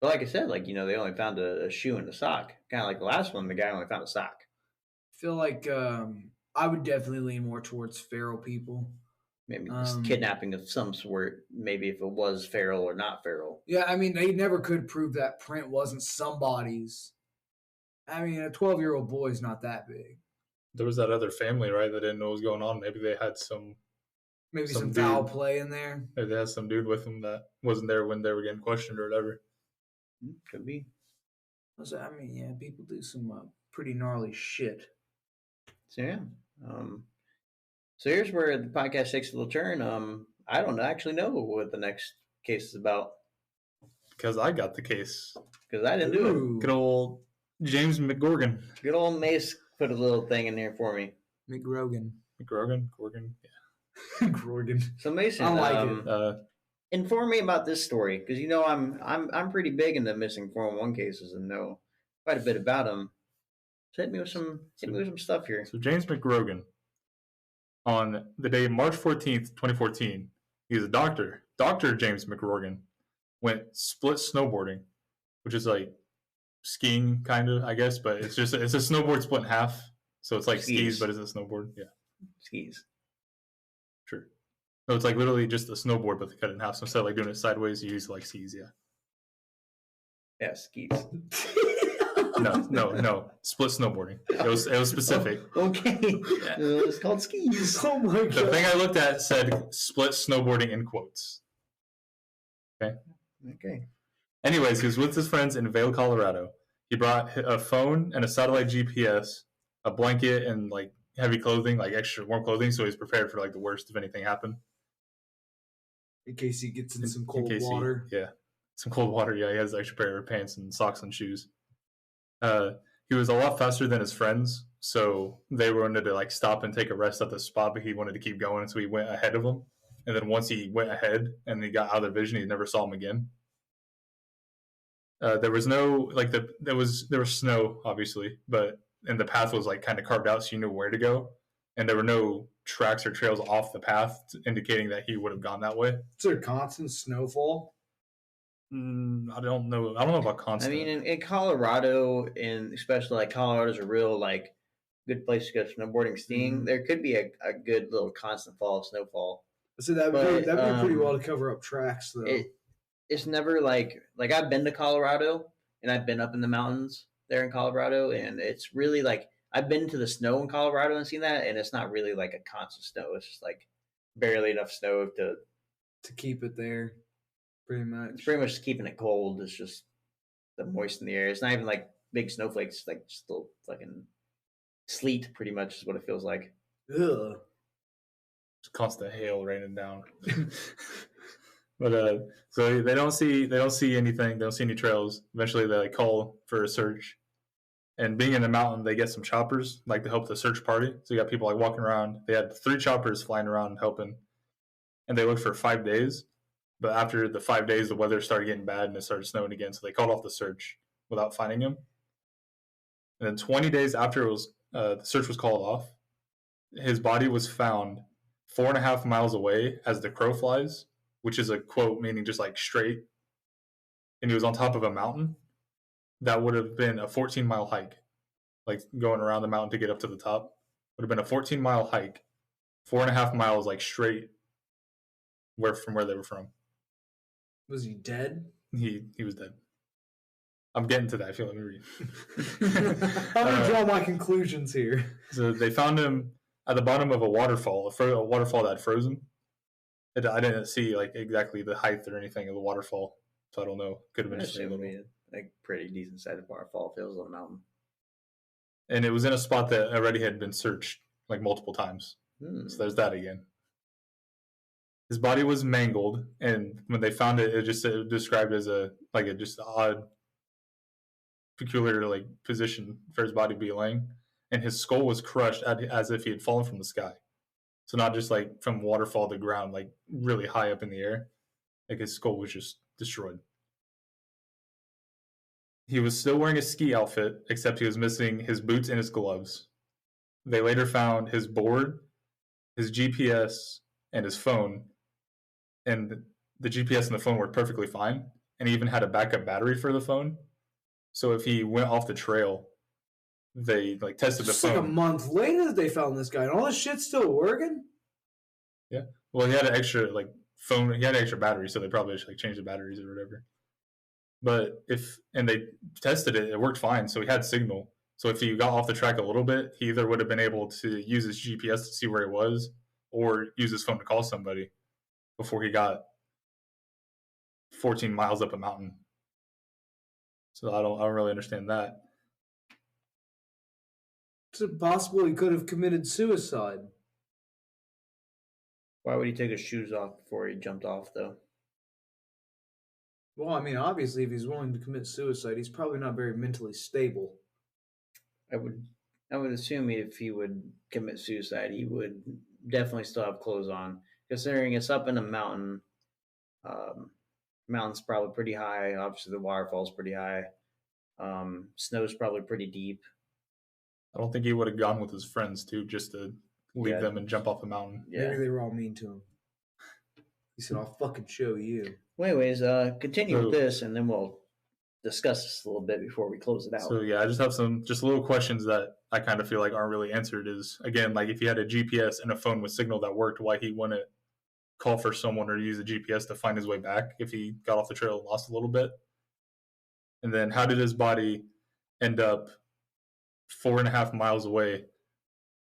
But like I said, they only found a shoe and a sock. Kind of like the last one, the guy only found a sock. I feel like I would definitely lean more towards feral people. Maybe kidnapping of some sort. Maybe if it was feral or not feral. Yeah, I mean, they never could prove that print wasn't somebody's. I mean, a 12-year-old boy is not that big. There was that other family, right, that didn't know what was going on. Maybe they had some foul play in there. Maybe they had some dude with them that wasn't there when they were getting questioned or whatever. Could be. I mean, yeah, people do some pretty gnarly shit. So, yeah. So here's where the podcast takes a little turn. I don't actually know what the next case is about. Because I got the case. Because I didn't do it. Good old James McGrogan. Good old Mace put a little thing in here for me. McGrogan. Gorgon? Yeah. Gorgon. So Mason, I like it. Inform me about this story, because I'm pretty big into missing 411 cases and know quite a bit about them. So hit me with some stuff here. So James McGrogan, on the day March 14th, 2014, he's a doctor. Dr. James McGrogan went split snowboarding, which is like skiing kind of, I guess, but it's a snowboard split in half. So it's like skis, but it's a snowboard. Yeah. Skis. Sure. No, it's like literally just a snowboard, but they cut it in half. So instead of like doing it sideways, you use like skis, yeah. Yeah, skis. No. Split snowboarding. It was specific. Okay. Yeah. It's called skis. Oh my god. The thing I looked at said split snowboarding in quotes. Okay. Anyways, he was with his friends in Vail, Colorado. He brought a phone and a satellite GPS, a blanket, and like heavy clothing, like extra warm clothing, so he's prepared for like the worst if anything happened. In case he gets in some cold water. Some cold water. Yeah, he has an extra pair of pants and socks and shoes. He was a lot faster than his friends, so they wanted to like stop and take a rest at the spot, but he wanted to keep going, so he went ahead of them. And then once he went ahead and he got out of their vision, he never saw him again. There was no there was snow obviously, and the path was like kind of carved out, so you knew where to go, and there were no tracks or trails off the path indicating that he would have gone that way. Is there constant snowfall? I don't know about constant. I mean, in Colorado, and especially like Colorado's a real like good place to go snowboarding, skiing. Mm-hmm. There could be a good little constant fall of snowfall. So that'd be pretty well to cover up tracks, though. It's never like I've been to Colorado and I've been up in the mountains there in Colorado, and it's really like I've been to the snow in Colorado and seen that, and it's not really like a constant snow. It's just like barely enough snow to keep it there. Pretty much. It's pretty much keeping it cold. It's just the moist in the air. It's not even like big snowflakes, like just little fucking sleet. Pretty much is what it feels like. Ugh. It's constant hail raining down. But so they don't see anything. They don't see any trails. Eventually, they like call for a search. And being in the mountain, they get some choppers like to help the search party. So you got people like walking around. They had 3 choppers flying around and helping. And they looked for 5 days. But after the 5 days, the weather started getting bad and it started snowing again. So they called off the search without finding him. And then 20 days after the search was called off, his body was found 4.5 miles away as the crow flies, which is a quote meaning just like straight. And he was on top of a mountain. That would have been a 14-mile hike, like going around the mountain to get up to the top. Would have been a 14-mile hike, 4.5 miles like straight from where they were from. Was he dead? He was dead. I'm getting to that. I feel like let me read. I'm going to draw my conclusions here. So they found him at the bottom of a waterfall that had frozen. I didn't see like exactly the height or anything of the waterfall, so I don't know. Could have been just a little. Like pretty decent sized waterfall if it was on a mountain. And it was in a spot that already had been searched like multiple times. So there's that again. His body was mangled, and when they found it, it described as a just odd, peculiar like position for his body to be laying. And his skull was crushed as if he had fallen from the sky. So not just like from waterfall to ground, like really high up in the air. Like his skull was just destroyed. He was still wearing a ski outfit, except he was missing his boots and his gloves. They later found his board, his GPS, and his phone. And the GPS and the phone worked perfectly fine. And he even had a backup battery for the phone. So if he went off the trail, they like tested the phone. Like a month later that they found this guy, and all this shit's still working. Yeah. Well, he had an extra like phone. He had an extra battery, so they probably just like changed the batteries or whatever. But they tested it, it worked fine. So he had signal. So if he got off the track a little bit, he either would have been able to use his GPS to see where he was, or use his phone to call somebody before he got 14 miles up a mountain. So I don't really understand that. It's possible he could have committed suicide. Why would he take his shoes off before he jumped off, though? Well, I mean, obviously, if he's willing to commit suicide, he's probably not very mentally stable. I would assume if he would commit suicide, he would definitely still have clothes on, considering it's up in a mountain. Mountain's probably pretty high. Obviously, the waterfall's pretty high. Snow's probably pretty deep. I don't think he would have gone with his friends too, just to leave them and jump off the mountain. Yeah. Maybe they were all mean to him. He said, "I'll fucking show you." Well, anyways, continue with this, and then we'll discuss this a little bit before we close it out. So yeah, I just have some little questions that I kind of feel like aren't really answered. Is again, like if he had a GPS and a phone with signal that worked, why he wouldn't call for someone or use the GPS to find his way back if he got off the trail and lost a little bit? And then how did his body end up 4.5 miles away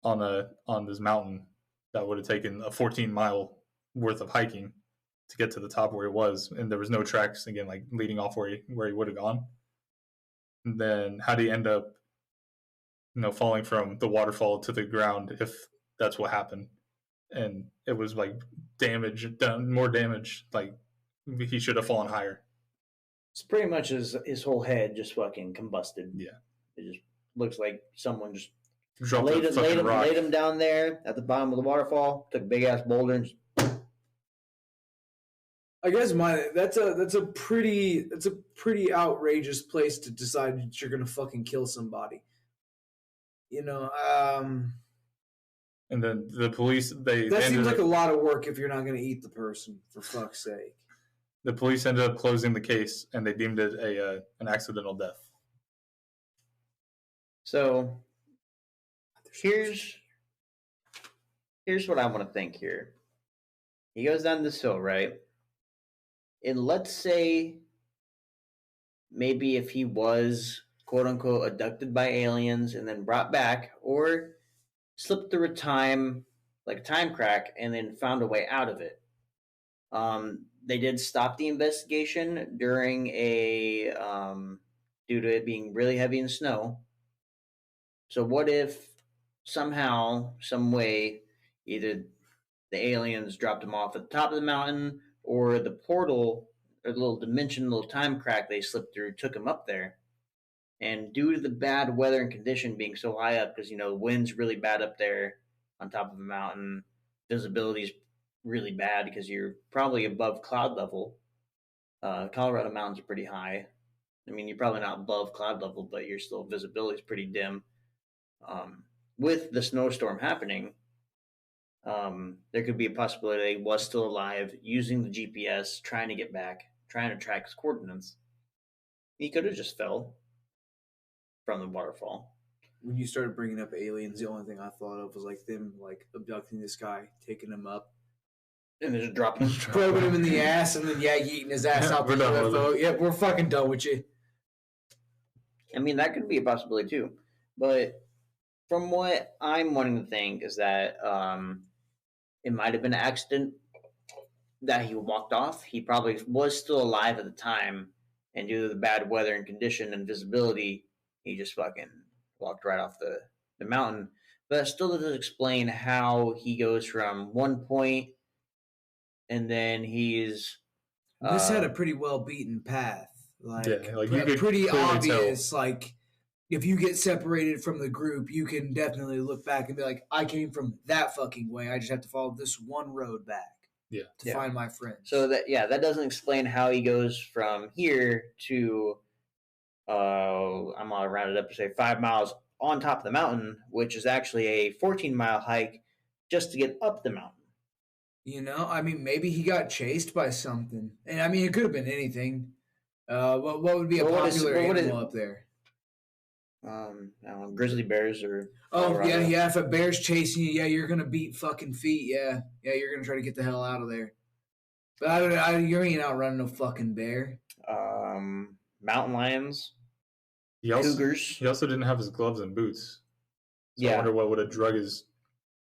on this mountain that would have taken a 14-mile worth of hiking to get to the top where he was, and there was no tracks again, like leading off where he would have gone? And then how did he end up, falling from the waterfall to the ground if that's what happened? And it was like more damage. Like he should have fallen higher. It's pretty much his whole head just fucking combusted. Yeah, it just looks like someone just laid him down there at the bottom of the waterfall, took a big ass boulder and just... I guess that's a pretty outrageous place to decide that you're gonna fucking kill somebody. And then the police that seems like a lot of work if you're not gonna eat the person, for fuck's sake. The police ended up closing the case and they deemed it an accidental death. So here's what I want to think here. He goes down this hill, right? And let's say maybe if he was quote unquote abducted by aliens and then brought back, or slipped through a time crack and then found a way out of it. They did stop the investigation during due to it being really heavy in snow. So what if somehow, some way, either the aliens dropped him off at the top of the mountain, or the portal, or the little time crack they slipped through, took him up there. And due to the bad weather and condition being so high up, because, the wind's really bad up there on top of a mountain, visibility's really bad because you're probably above cloud level. Colorado mountains are pretty high. I mean, you're probably not above cloud level, but your still visibility is pretty dim. With the snowstorm happening, there could be a possibility he was still alive, using the GPS, trying to get back, trying to track his coordinates. He could have just fell from the waterfall. When you started bringing up aliens, the only thing I thought of was like them abducting this guy, taking him up, and then just dropping him, probing him in the ass, and then yeeting his ass out the UFO. Yeah, we're fucking done with you. I mean, that could be a possibility too, but from what I'm wanting to think is that it might have been an accident that he walked off. He probably was still alive at the time, and due to the bad weather and condition and visibility, he just fucking walked right off the mountain. But that still doesn't explain how he goes from one point and then he's... This had a pretty well beaten path. You pretty obvious, tell. if you get separated from the group, you can definitely look back and be like, I came from that fucking way. I just have to follow this one road back to find my friends. So that doesn't explain how he goes from here to I'm gonna round it up to say 5 miles on top of the mountain, which is actually a 14-mile hike just to get up the mountain. You know, I mean, maybe he got chased by something, and I mean, it could have been anything. What would be a popular animal up there? I don't know, grizzly bears or. Oh yeah. If a bear's chasing you, you're gonna beat fucking feet. Yeah, you're gonna try to get the hell out of there. But you ain't outrunning no fucking bear. Mountain lions. Cougars. He also didn't have his gloves and boots. So I wonder what would have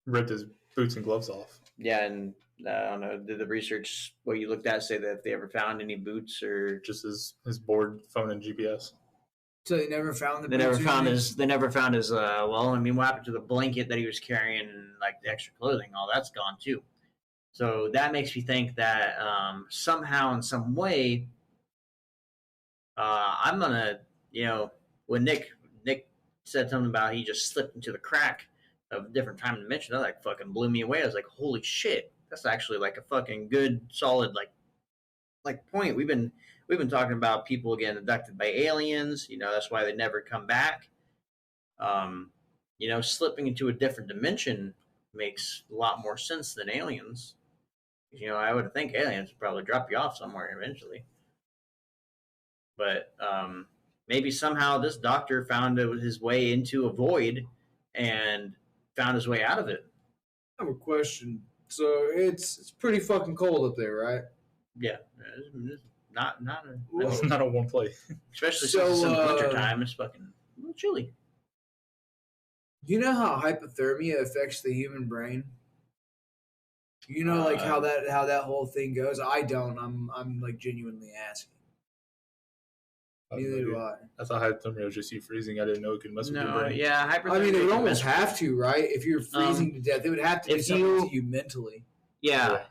ripped his boots and gloves off. Yeah, and I don't know. Did the research what you looked at say that if they ever found any boots or just his board, phone, and GPS? So they never found the. They never found his. Well, I mean, what happened to the blanket that he was carrying and like the extra clothing? All that's gone too. So that makes me think that somehow, in some way, I'm gonna, when Nick said something about he just slipped into the crack of a different time dimension, that like fucking blew me away. I was like, holy shit, that's actually like a fucking good, solid like point. We've been talking about people getting abducted by aliens. That's why they never come back. Slipping into a different dimension makes a lot more sense than aliens. I would think aliens would probably drop you off somewhere eventually. But maybe somehow this doctor found his way into a void and found his way out of it. I have a question. So it's pretty fucking cold up there, right? Yeah. It's not a warm place. Especially since it's in the winter time, it's fucking a little chilly. Do you know how hypothermia affects the human brain? You know, like how that whole thing goes. I don't. I'm like genuinely asking. Neither do I. I thought hypothermia was just you freezing. I didn't know it could mess with your brain. Yeah, hypothermia. I mean, it would almost have to, right? If you're freezing to death, it would have to do something to you mentally. Yeah.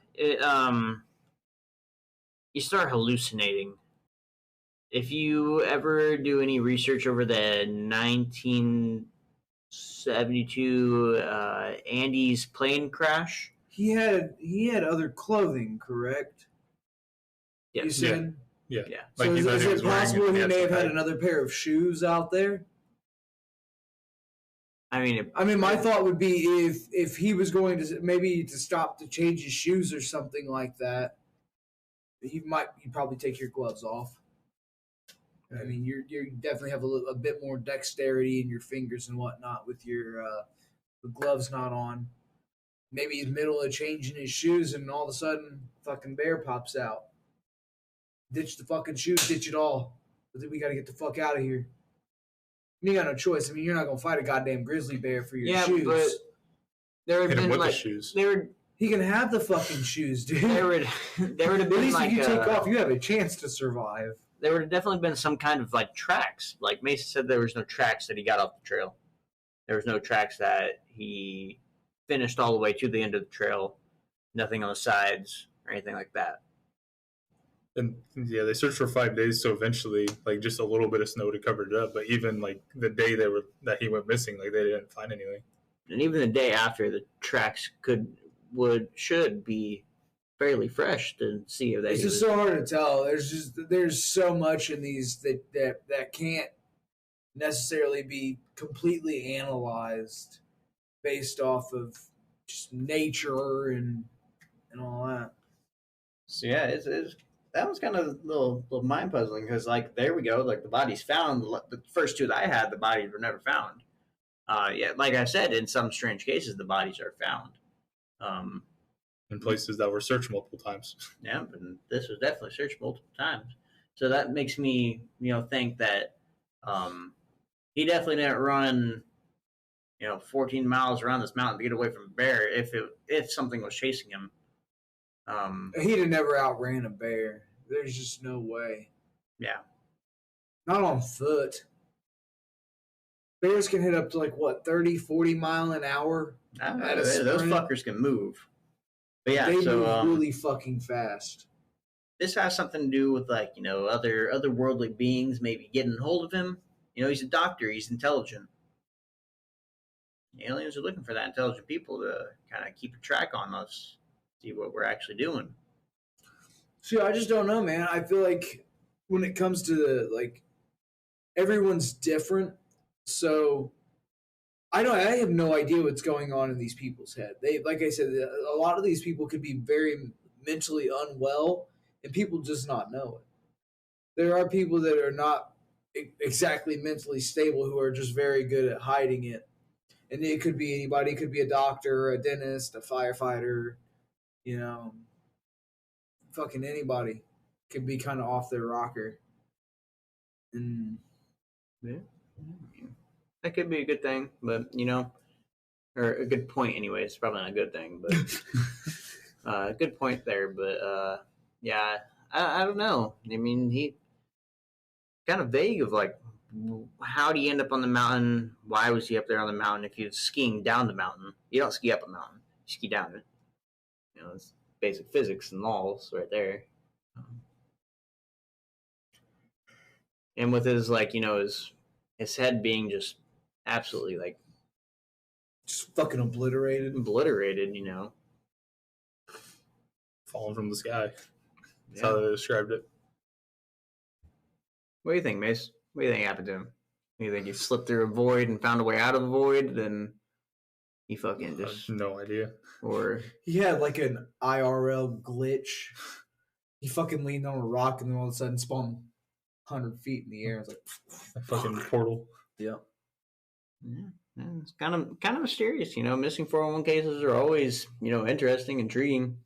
You start hallucinating. If you ever do any research over the 1972 Andes plane crash. He had other clothing, correct? Yes. You said? Yeah. So is it possible he may have had another pair of shoes out there? I mean, my thought would be if he was going to maybe to stop to change his shoes or something like that, he'd probably take your gloves off. I mean, you definitely have a bit more dexterity in your fingers and whatnot with your the gloves not on. Maybe he's middle of changing his shoes and all of a sudden fucking bear pops out. Ditch the fucking shoes, ditch it all. We got to get the fuck out of here. You got no choice. I mean, you're not gonna fight a goddamn grizzly bear for your shoes. Yeah, but there would have been like shoes. He can have the fucking shoes, dude. There would have been at least if you take off, you have a chance to survive. There would have definitely been some kind of like tracks. Like Mason said, there was no tracks that he got off the trail. There was no tracks that he finished all the way to the end of the trail. Nothing on the sides or anything like that. And yeah, they searched for 5 days, so eventually, like just a little bit of snow to cover it up. But even like the day that he went missing, like they didn't find anything. And even the day after, the tracks should be fairly fresh to see if they. It's just so hard to tell. There's so much in these that can't necessarily be completely analyzed based off of just nature and all that. So yeah, it's that was kind of a little mind puzzling because like there we go, like the bodies found. The first two that I had, the bodies were never found. Yeah, like I said, in some strange cases, the bodies are found. In places that were searched multiple times. Yeah, but this was definitely searched multiple times. So that makes me, think that he definitely didn't run, 14 miles around this mountain to get away from a bear if something was chasing him. He'd have never outran a bear. There's just no way. Yeah. Not on foot. Bears can hit up to 30, 40 mile an hour. Those fuckers can move. But yeah, they move really fucking fast. This has something to do with other worldly beings maybe getting hold of him, He's a doctor. He's intelligent. Aliens are looking for that intelligent people to kind of keep a track on us, see what we're actually doing. See, I just don't know, man. I feel like when it comes to everyone's different, so I have no idea what's going on in these people's head. They, like I said, a lot of these people could be very mentally unwell, and people just not know it. There are people that are not exactly mentally stable who are just very good at hiding it. And it could be anybody. It could be a doctor, a dentist, a firefighter, fucking anybody could be kind of off their rocker. And yeah, that could be a good thing, but or a good point anyway. It's probably not a good thing, but a good point there. But yeah, I don't know. I mean, he kind of vague of how do you end up on the mountain? Why was he up there on the mountain? If he was skiing down the mountain, you don't ski up a mountain; you ski down it. It's basic physics and laws right there. And with his his head being just absolutely just fucking obliterated, falling from the sky. That's how they described it. What do you think, Mace? What do you think happened to him? You think he slipped through a void and found a way out of the void? Then he fucking just... no idea. Or he had an IRL glitch. He fucking leaned on a rock and then all of a sudden spawned 100 feet in the air. It's a fucking portal. Yeah. Yeah. It's kind of mysterious, Missing 411 cases are always, interesting, intriguing.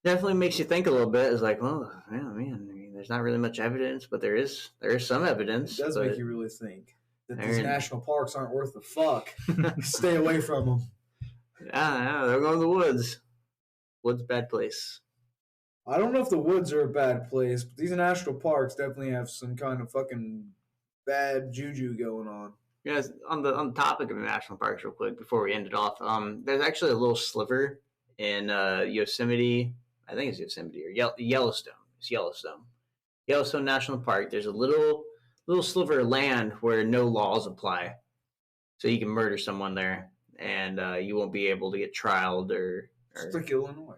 Definitely makes you think a little bit. It's well, yeah, man. I mean, there's not really much evidence, but there is some evidence. It does make you really think that these national parks aren't worth the fuck. Stay away from them. Yeah, they're going to the woods. Woods, bad place. I don't know if the woods are a bad place, but these national parks definitely have some kind of fucking bad juju going on. Yes, on the topic of the national parks, real quick, before we end it off, there's actually a little sliver in Yosemite. I think it's Yosemite or Yellowstone. It's Yellowstone National Park. There's a little sliver of land where no laws apply, so you can murder someone there, and you won't be able to get trialed or it's like Illinois.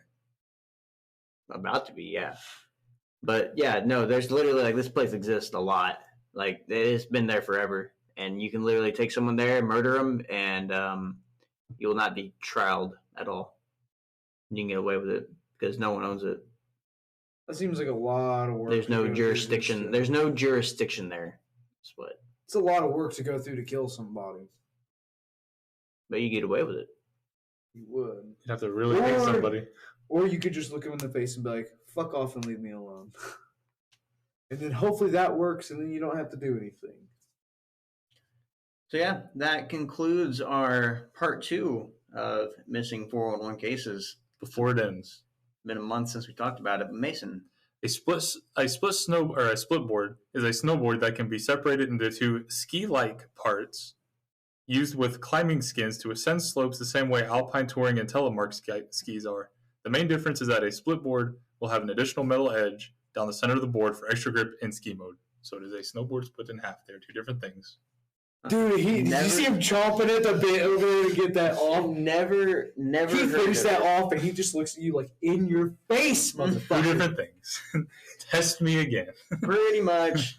About to be, yeah. But yeah, no, there's literally this place exists a lot. It's been there forever, and you can literally take someone there, murder them, and you will not be trialed at all. You can get away with it because no one owns it. That seems like a lot of work. There's no jurisdiction. There's no jurisdiction there. That's what. It's a lot of work to go through to kill somebody. But you get away with it. You would. You'd have to really hate somebody. Or you could just look him in the face and be like, fuck off and leave me alone. And then hopefully that works, and then you don't have to do anything. So yeah, that concludes our part 2 of missing 411 cases. Before it ends, been a month since we talked about it. But Mason, a split board is a snowboard that can be separated into 2 ski-like parts, used with climbing skins to ascend slopes the same way alpine touring and telemark skis are. The main difference is that a split board will have an additional metal edge down the center of the board for extra grip in ski mode. So it is a snowboard split in half. They're 2 different things. Dude, did you see him chomping at the bit over there to get that off? Never. He finished that off, and he just looks at you in your face, motherfucker. 2 different things. Test me again. Pretty much.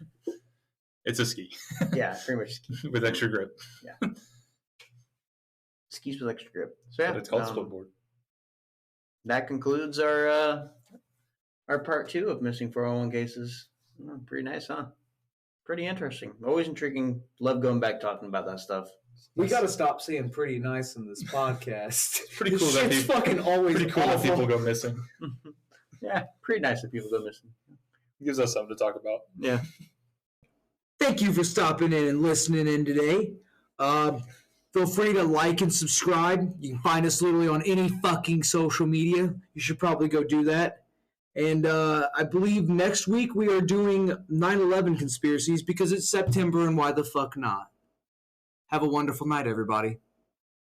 It's a ski. Yeah, pretty much ski. With extra grip. Yeah. Skis with extra grip. So yeah, but it's called split board. That concludes our part 2 of missing 401 cases. Pretty nice, huh? Pretty interesting. Always intriguing. Love going back talking about that stuff. We got to stop saying pretty nice in this podcast. It's pretty cool that people go missing. Yeah, pretty nice that people go missing. It gives us something to talk about. Yeah. Thank you for stopping in and listening in today. Feel free to like and subscribe. You can find us literally on any fucking social media. You should probably go do that. And I believe next week we are doing 9/11 conspiracies because it's September and why the fuck not? Have a wonderful night, everybody.